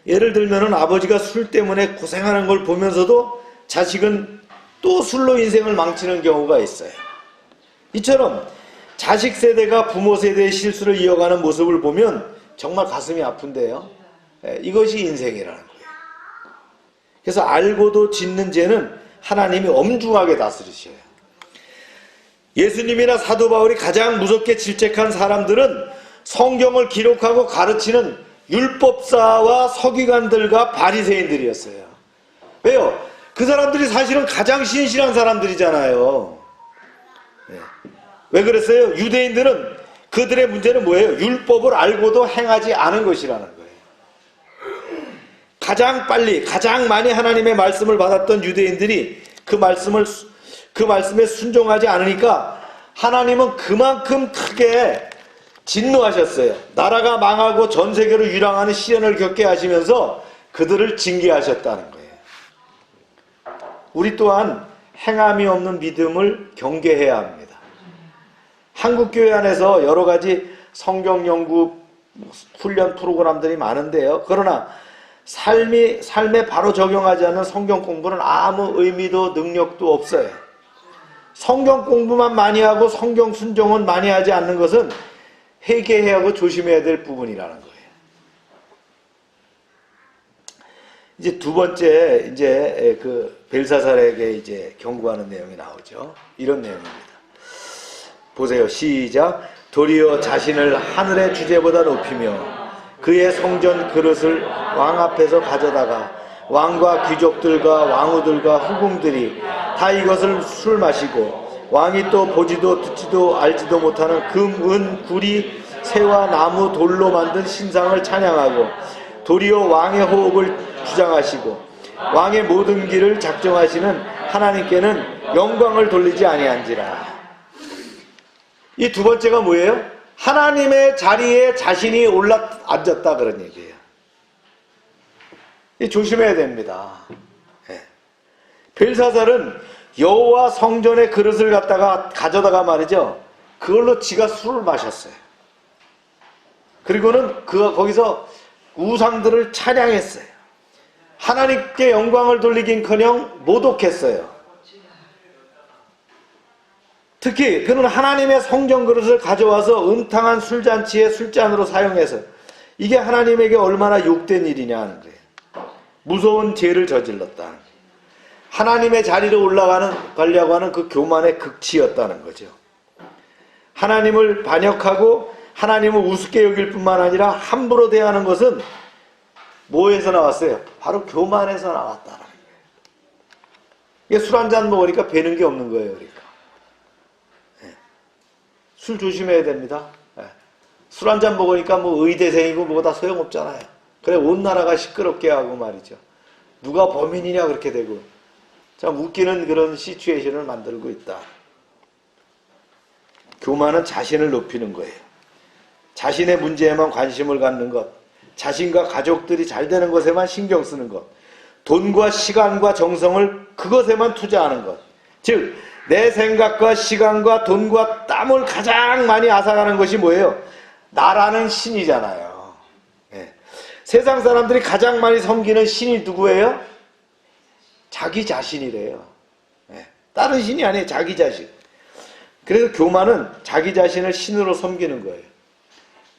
예를 들면은 아버지가 술 때문에 고생하는 걸 보면서도 자식은 또 술로 인생을 망치는 경우가 있어요. 이처럼 자식 세대가 부모 세대의 실수를 이어가는 모습을 보면 정말 가슴이 아픈데요. 이것이 인생이라는 거예요. 그래서 알고도 짓는 죄는 하나님이 엄중하게 다스리셔요. 예수님이나 사도 바울이 가장 무섭게 질책한 사람들은 성경을 기록하고 가르치는 율법사와 서기관들과 바리새인들이었어요. 왜요? 그 사람들이 사실은 가장 신실한 사람들이잖아요. 왜 그랬어요? 유대인들은 그들의 문제는 뭐예요? 율법을 알고도 행하지 않은 것이라는 거예요. 가장 빨리, 가장 많이 하나님의 말씀을 받았던 유대인들이 그 말씀에 순종하지 않으니까 하나님은 그만큼 크게 진노하셨어요. 나라가 망하고 전 세계로 유랑하는 시련을 겪게 하시면서 그들을 징계하셨다는 거예요. 우리 또한 행함이 없는 믿음을 경계해야 합니다. 한국교회 안에서 여러 가지 성경 연구 훈련 프로그램들이 많은데요. 그러나 삶에 바로 적용하지 않는 성경 공부는 아무 의미도 능력도 없어요. 성경 공부만 많이 하고 성경 순종은 많이 하지 않는 것은 회개해야 하고 조심해야 될 부분이라는 거예요. 이제 두 번째, 그 벨사살에게 이제 경고하는 내용이 나오죠. 이런 내용입니다. 보세요. 시작. 도리어 자신을 하늘의 주제보다 높이며 그의 성전 그릇을 왕 앞에서 가져다가 왕과 귀족들과 왕후들과 후궁들이 다 이것을 술 마시고 왕이 또 보지도 듣지도 알지도 못하는 금, 은, 구리, 새와 나무, 돌로 만든 신상을 찬양하고 도리어 왕의 호흡을 주장하시고 왕의 모든 길을 작정하시는 하나님께는 영광을 돌리지 아니한지라. 이 두 번째가 뭐예요? 하나님의 자리에 자신이 올라 앉았다 그런 얘기예요. 조심해야 됩니다. 벨사살은 여호와 성전의 그릇을 가져다가 말이죠. 그걸로 지가 술을 마셨어요. 그리고는 거기서 우상들을 찬양했어요. 하나님께 영광을 돌리긴커녕 모독했어요. 특히 그는 하나님의 성전 그릇을 가져와서 음탕한 술잔치의 술잔으로 사용해서 이게 하나님에게 얼마나 욕된 일이냐는 거예요. 무서운 죄를 저질렀다는 거예요. 하나님의 자리로 올라가려고 하는 그 교만의 극치였다는 거죠. 하나님을 반역하고 하나님을 우습게 여길 뿐만 아니라 함부로 대하는 것은 뭐에서 나왔어요? 바로 교만에서 나왔다는 거예요. 이게 술 한 잔 먹으니까 배는 게 없는 거예요. 그러니까. 술 조심해야 됩니다. 술 한 잔 먹으니까 뭐 의대생이고 뭐고 다 소용없잖아요. 그래 온 나라가 시끄럽게 하고 말이죠. 누가 범인이냐 그렇게 되고 참 웃기는 그런 시츄에이션을 만들고 있다. 교만은 자신을 높이는 거예요. 자신의 문제에만 관심을 갖는 것, 자신과 가족들이 잘 되는 것에만 신경 쓰는 것, 돈과 시간과 정성을 그것에만 투자하는 것, 즉 내 생각과 시간과 돈과 땀을 가장 많이 앗아가는 것이 뭐예요? 나라는 신이잖아요. 세상 사람들이 가장 많이 섬기는 신이 누구예요? 자기 자신이래요. 다른 신이 아니에요. 자기 자신. 그래서 교만은 자기 자신을 신으로 섬기는 거예요.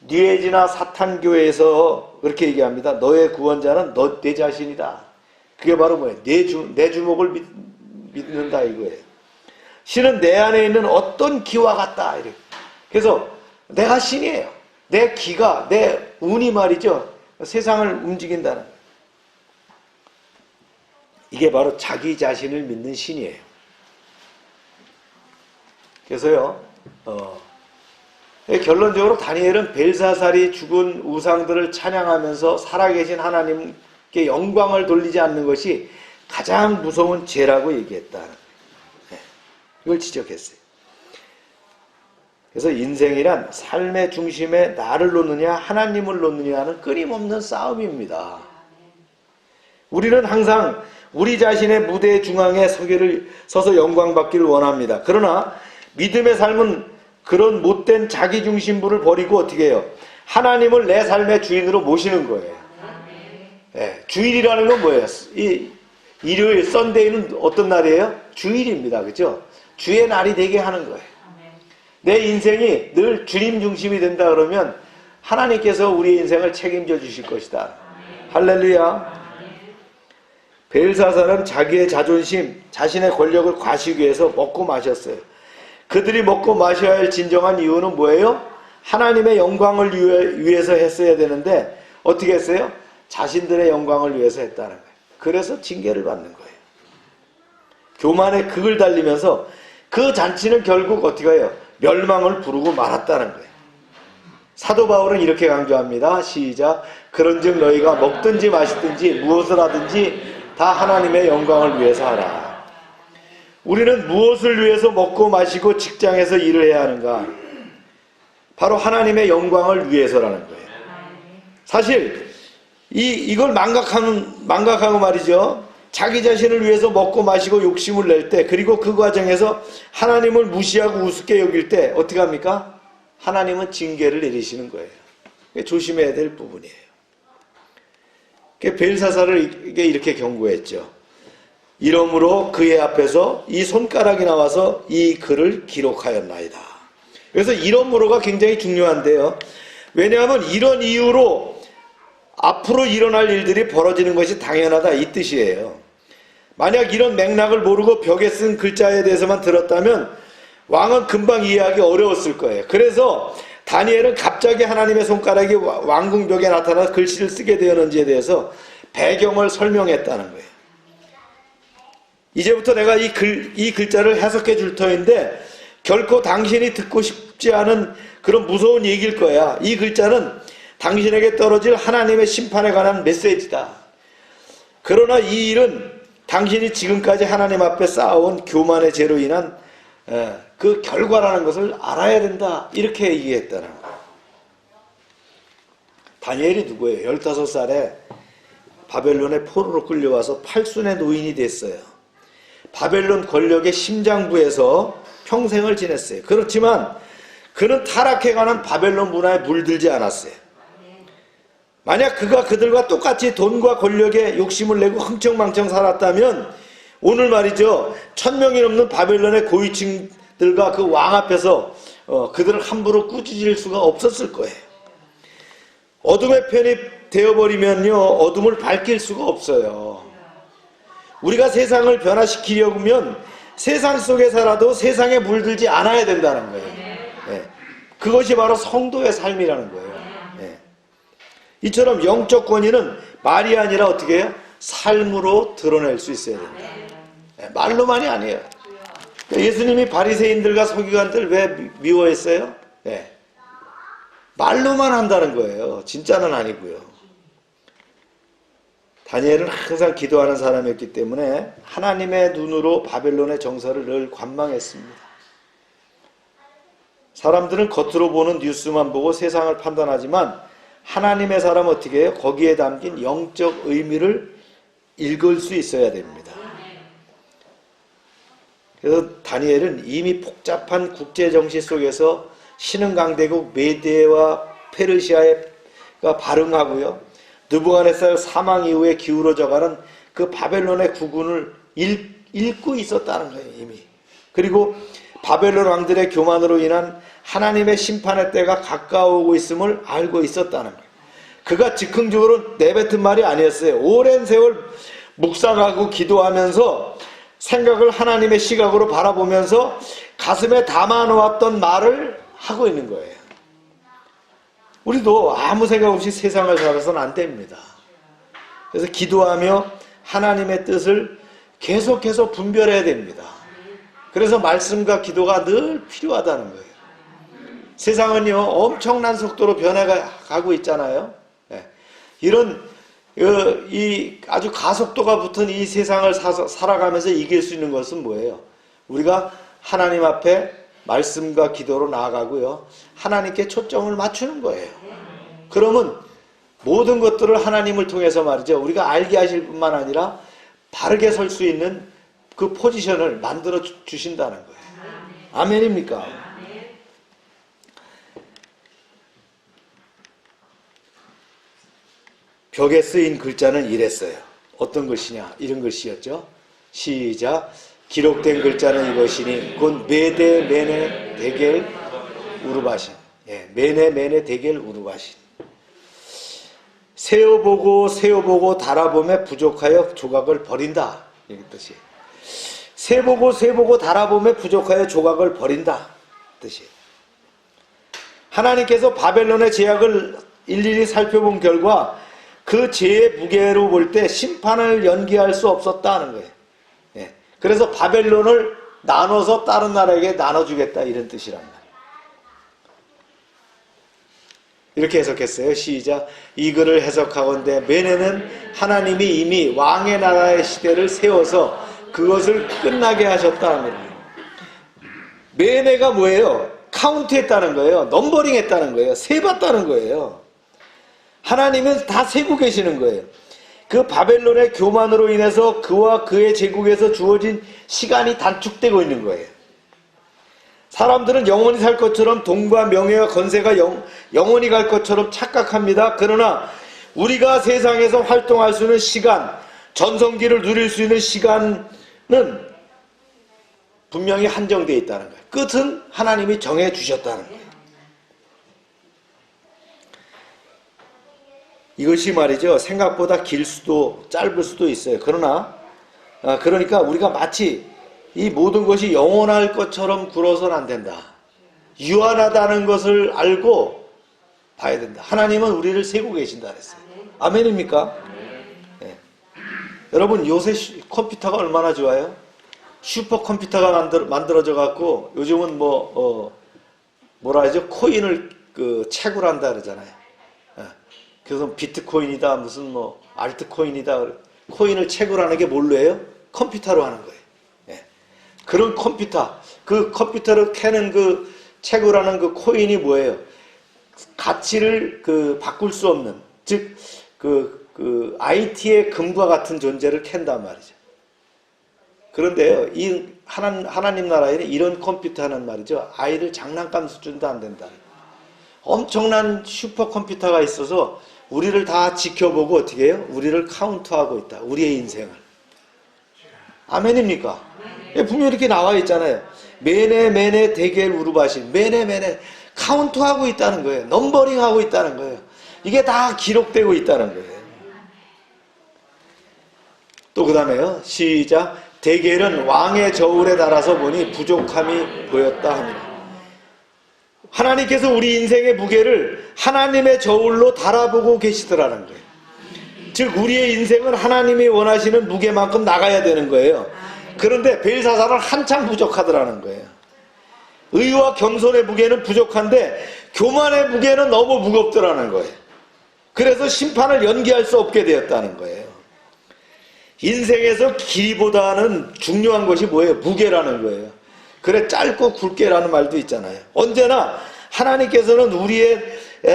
뉴에이지나 사탄교회에서 그렇게 얘기합니다. 너의 구원자는 내 자신이다. 그게 바로 뭐예요? 내 주먹을 믿는다 이거예요. 신은 내 안에 있는 어떤 기와 같다. 이렇게. 그래서 내가 신이에요. 내 기가, 내 운이 말이죠. 세상을 움직인다는 거예요. 이게 바로 자기 자신을 믿는 신이에요. 그래서요, 결론적으로 다니엘은 벨사살이 죽은 우상들을 찬양하면서 살아계신 하나님께 영광을 돌리지 않는 것이 가장 무서운 죄라고 얘기했다는 거예요. 이걸 지적했어요. 그래서 인생이란 삶의 중심에 나를 놓느냐 하나님을 놓느냐 하는 끊임없는 싸움입니다. 우리는 항상 우리 자신의 무대 중앙에 서서 영광받기를 원합니다. 그러나 믿음의 삶은 그런 못된 자기중심부를 버리고 어떻게 해요? 하나님을 내 삶의 주인으로 모시는 거예요. 주일이라는 건 뭐예요? 이 일요일, 썬데이는 어떤 날이에요? 주일입니다. 그렇죠? 주의 날이 되게 하는 거예요. 내 인생이 늘 주님 중심이 된다 그러면 하나님께서 우리의 인생을 책임져 주실 것이다. 할렐루야. 벨사살은 자기의 자존심, 자신의 권력을 과시하기 위해서 먹고 마셨어요. 그들이 먹고 마셔야 할 진정한 이유는 뭐예요? 하나님의 영광을 위해서 했어야 되는데 어떻게 했어요? 자신들의 영광을 위해서 했다는 거예요. 그래서 징계를 받는 거예요. 교만의 극을 달리면서 그 잔치는 결국 어떻게 해요? 멸망을 부르고 말았다는 거예요. 사도 바울은 이렇게 강조합니다. 시작. 그런즉 너희가 먹든지 마시든지 무엇을 하든지 다 하나님의 영광을 위해서 하라. 우리는 무엇을 위해서 먹고 마시고 직장에서 일을 해야 하는가? 바로 하나님의 영광을 위해서라는 거예요. 사실 이걸 망각하고 말이죠. 자기 자신을 위해서 먹고 마시고 욕심을 낼 때, 그리고 그 과정에서 하나님을 무시하고 우습게 여길 때 어떻게 합니까? 하나님은 징계를 내리시는 거예요. 조심해야 될 부분이에요. 벨사살을 이렇게 경고했죠. 이러므로 그의 앞에서 이 손가락이 나와서 이 글을 기록하였나이다. 그래서 이러므로가 굉장히 중요한데요. 왜냐하면 이런 이유로 앞으로 일어날 일들이 벌어지는 것이 당연하다, 이 뜻이에요. 만약 이런 맥락을 모르고 벽에 쓴 글자에 대해서만 들었다면 왕은 금방 이해하기 어려웠을 거예요. 그래서 다니엘은 갑자기 하나님의 손가락이 왕궁벽에 나타나서 글씨를 쓰게 되었는지에 대해서 배경을 설명했다는 거예요. 이제부터 내가 이 글자를 해석해 줄 터인데 결코 당신이 듣고 싶지 않은 그런 무서운 얘기일 거야. 이 글자는 당신에게 떨어질 하나님의 심판에 관한 메시지다. 그러나 이 일은 당신이 지금까지 하나님 앞에 쌓아온 교만의 죄로 인한 그 결과라는 것을 알아야 된다. 이렇게 얘기했다는 거예요. 다니엘이 누구예요? 15살에 바벨론의 포로로 끌려와서 팔순의 노인이 됐어요. 바벨론 권력의 심장부에서 평생을 지냈어요. 그렇지만 그는 타락해가는 바벨론 문화에 물들지 않았어요. 만약 그가 그들과 똑같이 돈과 권력에 욕심을 내고 흥청망청 살았다면 오늘 말이죠, 1000명이 넘는 바벨론의 고위층들과 그 왕 앞에서 그들을 함부로 꾸짖을 수가 없었을 거예요. 어둠의 편이 되어버리면요, 어둠을 밝힐 수가 없어요. 우리가 세상을 변화시키려면 세상 속에 살아도 세상에 물들지 않아야 된다는 거예요. 네. 그것이 바로 성도의 삶이라는 거예요. 네. 이처럼 영적 권위는 말이 아니라 어떻게 해요? 삶으로 드러낼 수 있어야 된다. 네. 말로만이 아니에요. 예수님이 바리새인들과 서기관들 왜 미워했어요? 네. 말로만 한다는 거예요. 진짜는 아니고요. 다니엘은 항상 기도하는 사람이었기 때문에 하나님의 눈으로 바벨론의 정서를 늘 관망했습니다. 사람들은 겉으로 보는 뉴스만 보고 세상을 판단하지만 하나님의 사람 어떻게 해요? 거기에 담긴 영적 의미를 읽을 수 있어야 됩니다. 그래서 다니엘은 이미 복잡한 국제정치 속에서 신흥강대국 메디와 페르시아가 발흥하고요, 느부갓네살 사망 이후에 기울어져가는 그 바벨론의 국운을 읽고 있었다는 거예요, 이미. 그리고 바벨론 왕들의 교만으로 인한 하나님의 심판의 때가 가까워오고 있음을 알고 있었다는 거예요. 그가 즉흥적으로 내뱉은 말이 아니었어요. 오랜 세월 묵상하고 기도하면서 생각을 하나님의 시각으로 바라보면서 가슴에 담아놓았던 말을 하고 있는 거예요. 우리도 아무 생각 없이 세상을 살아서는 안 됩니다. 그래서 기도하며 하나님의 뜻을 계속해서 분별해야 됩니다. 그래서 말씀과 기도가 늘 필요하다는 거예요. 세상은요, 엄청난 속도로 변해가고 있잖아요. 네. 이런 이 아주 가속도가 붙은 이 세상을 살아가면서 이길 수 있는 것은 뭐예요? 우리가 하나님 앞에 말씀과 기도로 나아가고요, 하나님께 초점을 맞추는 거예요. 그러면 모든 것들을 하나님을 통해서 말이죠, 우리가 알게 하실 뿐만 아니라 바르게 설 수 있는 그 포지션을 만들어 주신다는 거예요. 아멘입니까? 벽에 쓰인 글자는 이랬어요. 어떤 글씨냐? 이런 글씨였죠. 시작. 기록된 글자는 이것이니 곧 메데 메네 데겔 우르바신. 예, 메네 메네 데겔 우르바신. 세어보고 세어보고 달아보며 부족하여 조각을 버린다. 이게 뜻이. 세보고 세보고 달아보며 부족하여 조각을 버린다. 뜻이. 하나님께서 바벨론의 죄악을 일일이 살펴본 결과 그 죄의 무게로 볼 때 심판을 연기할 수 없었다는 거예요. 예. 그래서 바벨론을 나눠서 다른 나라에게 나눠주겠다 이런 뜻이란 말이에요. 이렇게 해석했어요. 시작. 이 글을 해석하건대 메네는 하나님이 이미 왕의 나라의 시대를 세워서 그것을 끝나게 하셨다 합니다. 메네가 뭐예요? 카운트했다는 거예요. 넘버링 했다는 거예요. 세봤다는 거예요. 하나님은 다 세고 계시는 거예요. 그 바벨론의 교만으로 인해서 그와 그의 제국에서 주어진 시간이 단축되고 있는 거예요. 사람들은 영원히 살 것처럼 돈과 명예와 건세가 영원히 갈 것처럼 착각합니다. 그러나 우리가 세상에서 활동할 수 있는 시간, 전성기를 누릴 수 있는 시간은 분명히 한정되어 있다는 거예요. 끝은 하나님이 정해 주셨다는 거예요. 이것이 말이죠. 생각보다 길 수도 짧을 수도 있어요. 그러니까 우리가 마치 이 모든 것이 영원할 것처럼 굴어서는 안 된다. 유한하다는 것을 알고 봐야 된다. 하나님은 우리를 세고 계신다 그랬어요. 아멘입니까? 네. 여러분 요새 컴퓨터가 얼마나 좋아요? 슈퍼컴퓨터가 만들어져 갖고 요즘은 뭐라 하죠? 코인을 채굴한다 그러잖아요. 그래서 비트코인이다 무슨 알트코인이다 코인을 채굴하는 게 뭘로 해요? 컴퓨터로 하는 거예요. 예. 그런 그 컴퓨터를 캐는 그 채굴하는 그 코인이 뭐예요? 가치를 바꿀 수 없는 즉 IT의 금과 같은 존재를 캔단 말이죠. 그런데요, 이 하나님 나라에는 이런 컴퓨터는 말이죠, 아이를 장난감 수준도 안 된다. 엄청난 슈퍼컴퓨터가 있어서 우리를 다 지켜보고 어떻게 해요? 우리를 카운트하고 있다. 우리의 인생을. 아멘입니까? 분명히 이렇게 나와 있잖아요. 메네 데겔 우르바신. 메네 카운트하고 있다는 거예요. 넘버링하고 있다는 거예요. 이게 다 기록되고 있다는 거예요. 또 그 다음에요. 시작. 데겔은 왕의 저울에 달아서 보니 부족함이 보였다 합니다. 하나님께서 우리 인생의 무게를 하나님의 저울로 달아보고 계시더라는 거예요. 즉 우리의 인생은 하나님이 원하시는 무게만큼 나가야 되는 거예요. 그런데 벨사살은 한참 부족하더라는 거예요. 의와 겸손의 무게는 부족한데 교만의 무게는 너무 무겁더라는 거예요. 그래서 심판을 연기할 수 없게 되었다는 거예요. 인생에서 길이보다는 중요한 것이 뭐예요? 무게라는 거예요. 그래 짧고 굵게라는 말도 있잖아요. 언제나 하나님께서는 우리의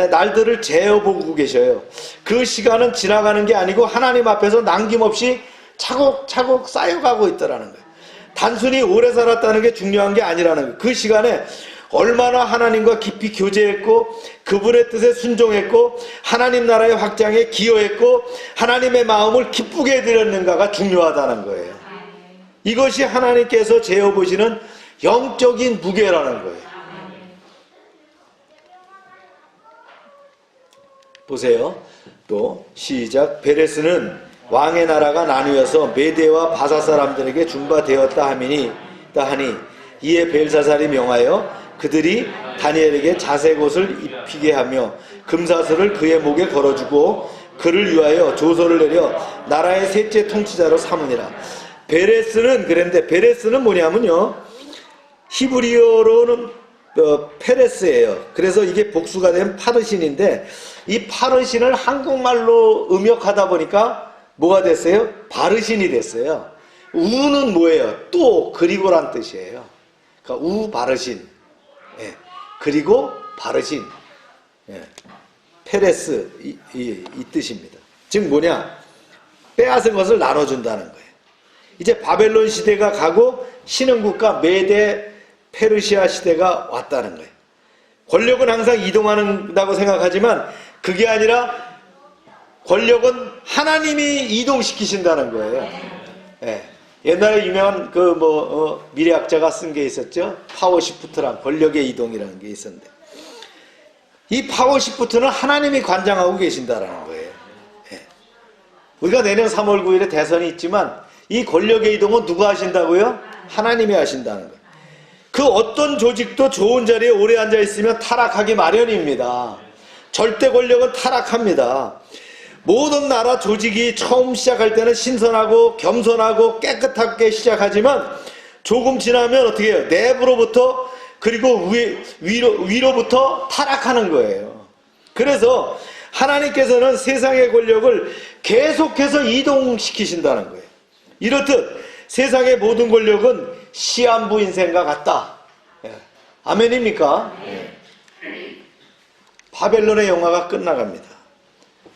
날들을 재어보고 계셔요. 그 시간은 지나가는 게 아니고 하나님 앞에서 남김없이 차곡차곡 쌓여가고 있더라는 거예요. 단순히 오래 살았다는 게 중요한 게 아니라는 거예요. 그 시간에 얼마나 하나님과 깊이 교제했고 그분의 뜻에 순종했고 하나님 나라의 확장에 기여했고 하나님의 마음을 기쁘게 해드렸는가가 중요하다는 거예요. 이것이 하나님께서 재어보시는 영적인 무게라는 거예요. 보세요. 또 시작. 베레스는 왕의 나라가 나뉘어서 메대와 바사 사람들에게 준바되었다 하니 이에 벨사살이 명하여 그들이 다니엘에게 자색 옷을 입히게 하며 금사슬을 그의 목에 걸어주고 그를 위하여 조서를 내려 나라의 셋째 통치자로 삼으니라. 베레스는 그랬는데 베레스는 뭐냐면요, 히브리어로는 페레스예요. 그래서 이게 복수가 된 파르신인데 이 파르신을 한국말로 음역하다 보니까 뭐가 됐어요? 바르신이 됐어요. 우는 뭐예요? 또 그리고란 뜻이에요. 그러니까 우 바르신, 예. 그리고 바르신, 예. 페레스 이 뜻입니다. 즉 뭐냐? 빼앗은 것을 나눠준다는 거예요. 이제 바벨론 시대가 가고 신흥국가 메데 페르시아 시대가 왔다는 거예요. 권력은 항상 이동한다고 생각하지만 그게 아니라 권력은 하나님이 이동시키신다는 거예요. 예. 옛날에 유명한 미래학자가 쓴 게 있었죠. 파워시프트란 권력의 이동이라는 게 있었는데 이 파워시프트는 하나님이 관장하고 계신다라는 거예요. 우리가 내년 3월 9일에 대선이 있지만 이 권력의 이동은 누가 하신다고요? 하나님이 하신다는 거예요. 그 어떤 조직도 좋은 자리에 오래 앉아 있으면 타락하기 마련입니다. 절대 권력은 타락합니다. 모든 나라 조직이 처음 시작할 때는 신선하고 겸손하고 깨끗하게 시작하지만 조금 지나면 어떻게 해요? 내부로부터 그리고 위로부터 타락하는 거예요. 그래서 하나님께서는 세상의 권력을 계속해서 이동시키신다는 거예요. 이렇듯 세상의 모든 권력은 시한부 인생과 같다. 아멘입니까? 바벨론의 영화가 끝나갑니다.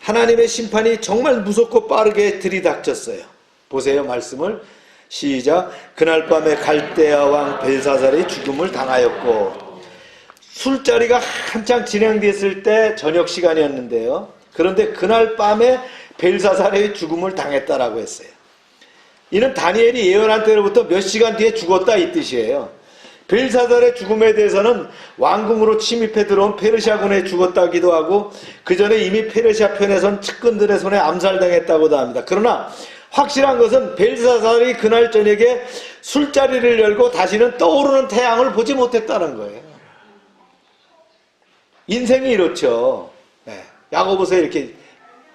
하나님의 심판이 정말 무섭고 빠르게 들이닥쳤어요. 보세요, 말씀을. 시작. 그날 밤에 갈대아 왕 벨사살이 죽음을 당하였고, 술자리가 한창 진행됐을 때 저녁 시간이었는데요. 그런데 그날 밤에 벨사살의 죽음을 당했다라고 했어요. 이는 다니엘이 예언한 때로부터 몇 시간 뒤에 죽었다 이 뜻이에요. 벨사살의 죽음에 대해서는 왕궁으로 침입해 들어온 페르시아군에 죽었다기도 하고 그 전에 이미 페르시아 편에선 측근들의 손에 암살당했다고도 합니다. 그러나 확실한 것은 벨사살이 그날 저녁에 술자리를 열고 다시는 떠오르는 태양을 보지 못했다는 거예요. 인생이 이렇죠. 야고보서에 이렇게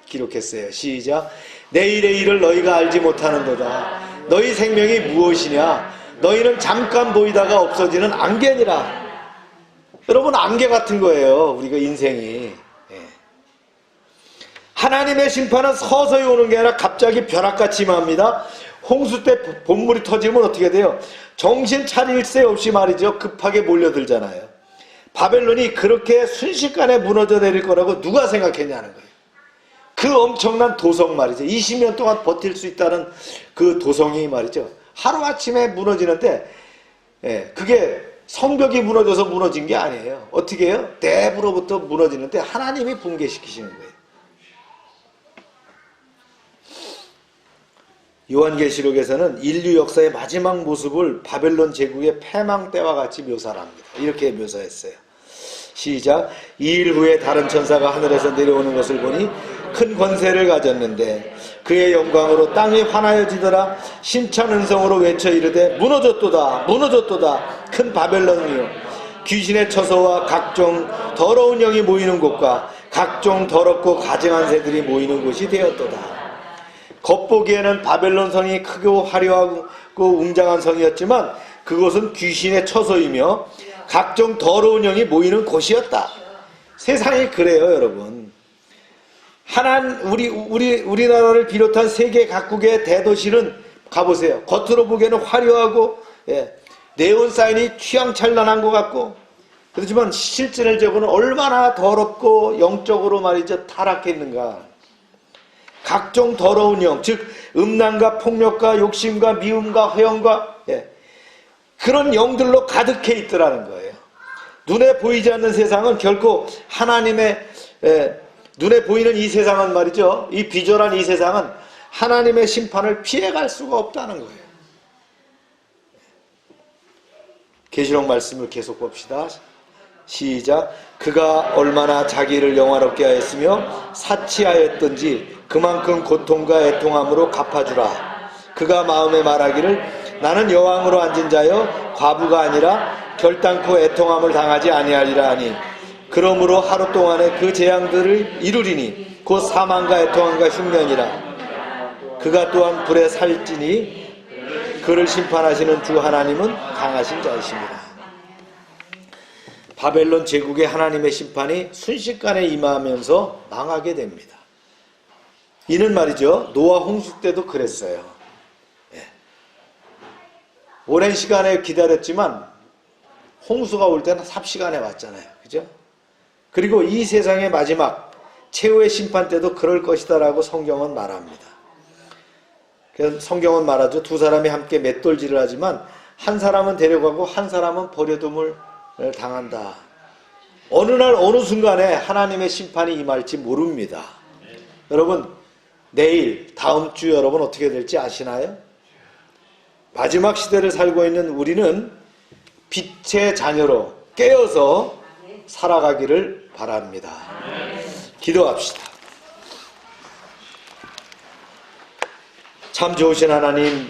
기록했어요. 시작. 내일의 일을 너희가 알지 못하는도다. 너희 생명이 무엇이냐? 너희는 잠깐 보이다가 없어지는 안개니라. 여러분, 안개 같은 거예요. 우리가 인생이. 하나님의 심판은 서서히 오는 게 아니라 갑자기 벼락같이 임합니다. 홍수 때 본물이 터지면 어떻게 돼요? 정신 차릴 새 없이 말이죠. 급하게 몰려들잖아요. 바벨론이 그렇게 순식간에 무너져 내릴 거라고 누가 생각했냐는 거예요. 그 엄청난 도성 말이죠. 20년 동안 버틸 수 있다는 그 도성이 말이죠. 하루아침에 무너지는데, 그게 성벽이 무너져서 무너진 게 아니에요. 어떻게 해요? 내부로부터 무너지는데 하나님이 붕괴시키시는 거예요. 요한계시록에서는 인류 역사의 마지막 모습을 바벨론 제국의 패망 때와 같이 묘사를 합니다. 이렇게 묘사했어요. 시작. 2일 후에 다른 천사가 하늘에서 내려오는 것을 보니 큰 권세를 가졌는데 그의 영광으로 땅이 환하여지더라. 심찬 음성으로 외쳐 이르되 무너졌도다 무너졌도다 큰 바벨론이요 귀신의 처소와 각종 더러운 영이 모이는 곳과 각종 더럽고 가증한 새들이 모이는 곳이 되었도다. 겉보기에는 바벨론 성이 크고 화려하고 웅장한 성이었지만 그곳은 귀신의 처소이며 각종 더러운 영이 모이는 곳이었다. 세상이 그래요, 여러분. 우리나라를 비롯한 세계 각국의 대도시는 가보세요. 겉으로 보기에는 화려하고 네온 사인이 취향찬란한 것 같고 그렇지만 실질적으로는 얼마나 더럽고 영적으로 말이죠 타락했는가. 각종 더러운 영, 즉 음란과 폭력과 욕심과 미움과 허영과 그런 영들로 가득해 있더라는 거예요. 눈에 보이지 않는 세상은 결코 하나님의 눈에 보이는 이 세상은 말이죠. 이 비절한 이 세상은 하나님의 심판을 피해갈 수가 없다는 거예요. 계시록 말씀을 계속 봅시다. 시작. 그가 얼마나 자기를 영화롭게 하였으며 사치하였던지 그만큼 고통과 애통함으로 갚아주라. 그가 마음에 말하기를 나는 여왕으로 앉은 자여 과부가 아니라 결단코 애통함을 당하지 아니하리라 하니 그러므로 하루 동안에 그 재앙들을 이루리니 곧 사망과 애통함과 흉년이라. 그가 또한 불에 살찌니 그를 심판하시는 주 하나님은 강하신 자이십니다. 바벨론 제국의 하나님의 심판이 순식간에 임하면서 망하게 됩니다. 이는 말이죠. 노아 홍수 때도 그랬어요. 오랜 시간에 기다렸지만 홍수가 올 때는 삽시간에 왔잖아요. 그죠? 그리고 이 세상의 마지막 최후의 심판 때도 그럴 것이다 라고 성경은 말합니다. 그래서 성경은 말하죠. 두 사람이 함께 맷돌질을 하지만 한 사람은 데려가고 한 사람은 버려둠을 당한다. 어느 날 어느 순간에 하나님의 심판이 임할지 모릅니다. 여러분 내일 다음 주 여러분 어떻게 될지 아시나요? 마지막 시대를 살고 있는 우리는 빛의 자녀로 깨어서 살아가기를 바랍니다. 기도합시다. 참 좋으신 하나님,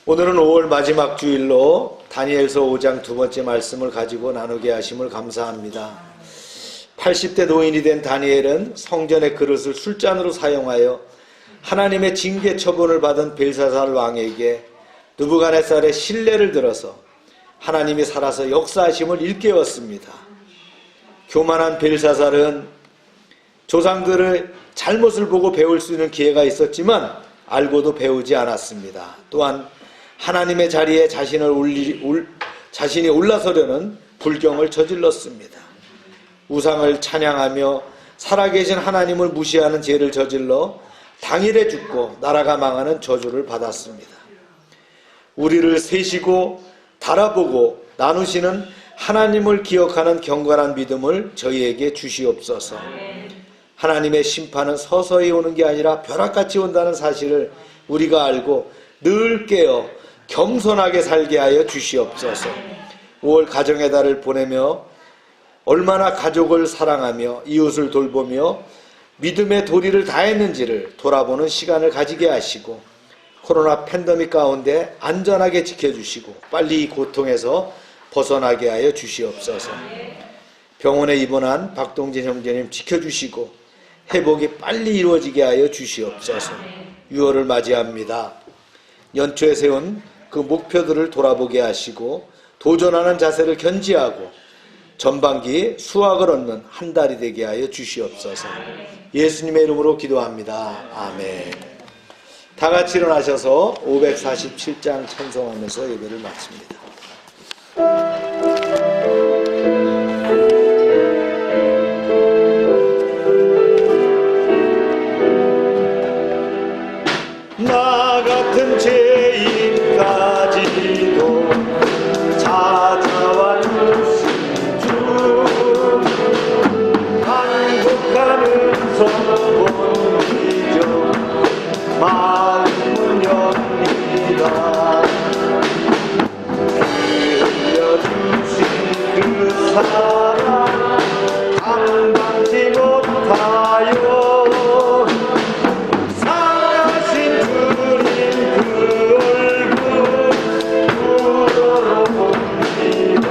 오늘은 5월 마지막 주일로 다니엘서 5장 두 번째 말씀을 가지고 나누게 하심을 감사합니다. 80대 노인이 된 다니엘은 성전의 그릇을 술잔으로 사용하여 하나님의 징계 처분을 받은 벨사살 왕에게 느부갓네살의 신뢰를 들어서 하나님이 살아서 역사하심을 일깨웠습니다. 교만한 벨사살은 조상들의 잘못을 보고 배울 수 있는 기회가 있었지만 알고도 배우지 않았습니다. 또한 하나님의 자리에 자신이 올라서려는 불경을 저질렀습니다. 우상을 찬양하며 살아계신 하나님을 무시하는 죄를 저질러 당일에 죽고 나라가 망하는 저주를 받았습니다. 우리를 세시고 달아보고 나누시는 하나님을 기억하는 경건한 믿음을 저희에게 주시옵소서. 하나님의 심판은 서서히 오는 게 아니라 벼락같이 온다는 사실을 우리가 알고 늘 깨어 겸손하게 살게 하여 주시옵소서. 5월 가정의 달을 보내며 얼마나 가족을 사랑하며 이웃을 돌보며 믿음의 도리를 다했는지를 돌아보는 시간을 가지게 하시고 코로나 팬데믹 가운데 안전하게 지켜주시고 빨리 이 고통에서 벗어나게 하여 주시옵소서. 병원에 입원한 박동진 형제님 지켜주시고 회복이 빨리 이루어지게 하여 주시옵소서. 6월을 맞이합니다. 연초에 세운 그 목표들을 돌아보게 하시고 도전하는 자세를 견지하고 전반기 수확을 얻는 한 달이 되게 하여 주시옵소서. 예수님의 이름으로 기도합니다. 아멘. 다 같이 일어나셔서 547장 찬송하면서 예배를 마칩니다. 나 같은 죄인까지도 찾아와 주신 주, 한국하는 선본이죠. 마음은 엽니다. 흘려주신 그 사랑 감당지 못하여 상하신 주님 그 얼굴 우러러봅니다.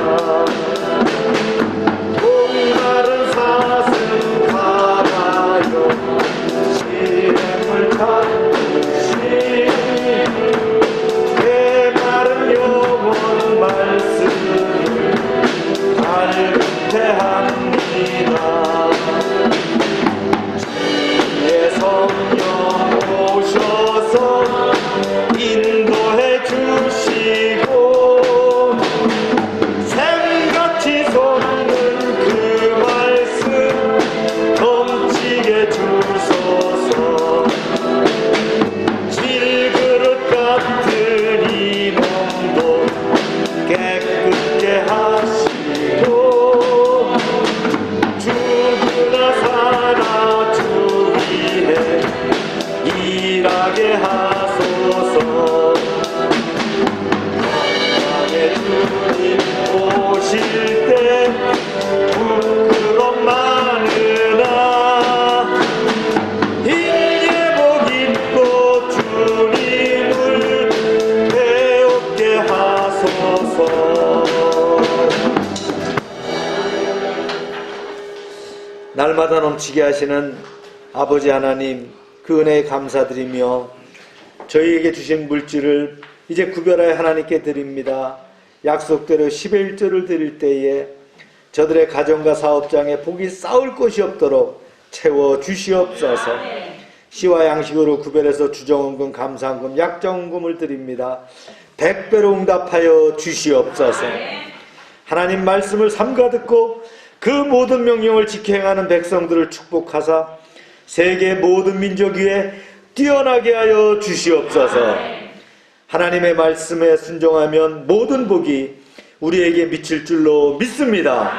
목마른 사슴 가라요 시름을 찾듯이 메마른 영혼 말씀을 발붙해 합니다. 주의 성령 오셔서 인도해 주시고 샘같이 솟는 그 말씀 넘치게 주소서. 질그릇 같은 이 몸도 깨끗게 하시고 죽으나 살아 주 위에 일하게 하소서. 땅에 주님 오실 때 부끄럼 많으나 이제 복 입고 주님을 배웁게 하소서. 날마다 넘치게 하시는 아버지 하나님, 그 은혜에 감사드리며 저희에게 주신 물질을 이제 구별하여 하나님께 드립니다. 약속대로 11조를 드릴 때에 저들의 가정과 사업장에 복이 쌓을 곳이 없도록 채워 주시옵소서. 시와 양식으로 구별해서 주정원금, 감사원금, 약정원금을 드립니다. 100배로 응답하여 주시옵소서. 하나님 말씀을 삼가 듣고 그 모든 명령을 지켜 행하는 백성들을 축복하사 세계 모든 민족 위에 뛰어나게 하여 주시옵소서. 하나님의 말씀에 순종하면 모든 복이 우리에게 미칠 줄로 믿습니다.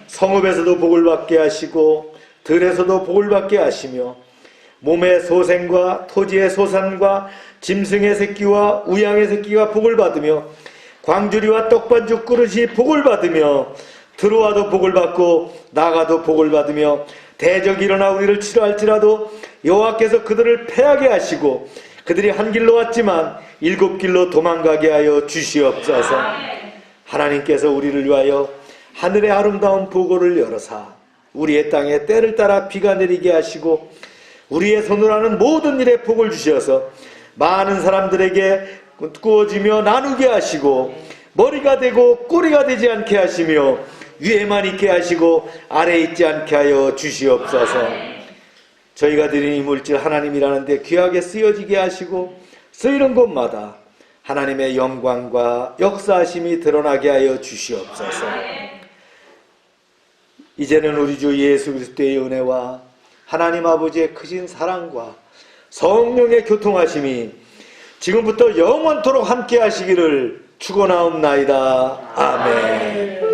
성읍에서도 복을 받게 하시고 들에서도 복을 받게 하시며 몸의 소생과 토지의 소산과 짐승의 새끼와 우양의 새끼가 복을 받으며 광주리와 떡반죽 그릇이 복을 받으며 들어와도 복을 받고 나가도 복을 받으며 대적이 일어나 우리를 치료할지라도 여호와께서 그들을 패하게 하시고 그들이 한 길로 왔지만 7길로 도망가게 하여 주시옵소서. 하나님께서 우리를 위하여 하늘의 아름다운 보고를 열어사 우리의 땅에 때를 따라 비가 내리게 하시고 우리의 손으로 하는 모든 일에 복을 주셔서 많은 사람들에게 구워지며 나누게 하시고 머리가 되고 꼬리가 되지 않게 하시며 위에만 있게 하시고 아래에 있지 않게 하여 주시옵소서. 저희가 드린 이 물질 하나님이라는 데 귀하게 쓰여지게 하시고 쓰이는 곳마다 하나님의 영광과 역사하심이 드러나게 하여 주시옵소서. 이제는 우리 주 예수 그리스도의 은혜와 하나님 아버지의 크신 사랑과 성령의 교통하심이 지금부터 영원토록 함께 하시기를 축원하옵나이다. 아멘.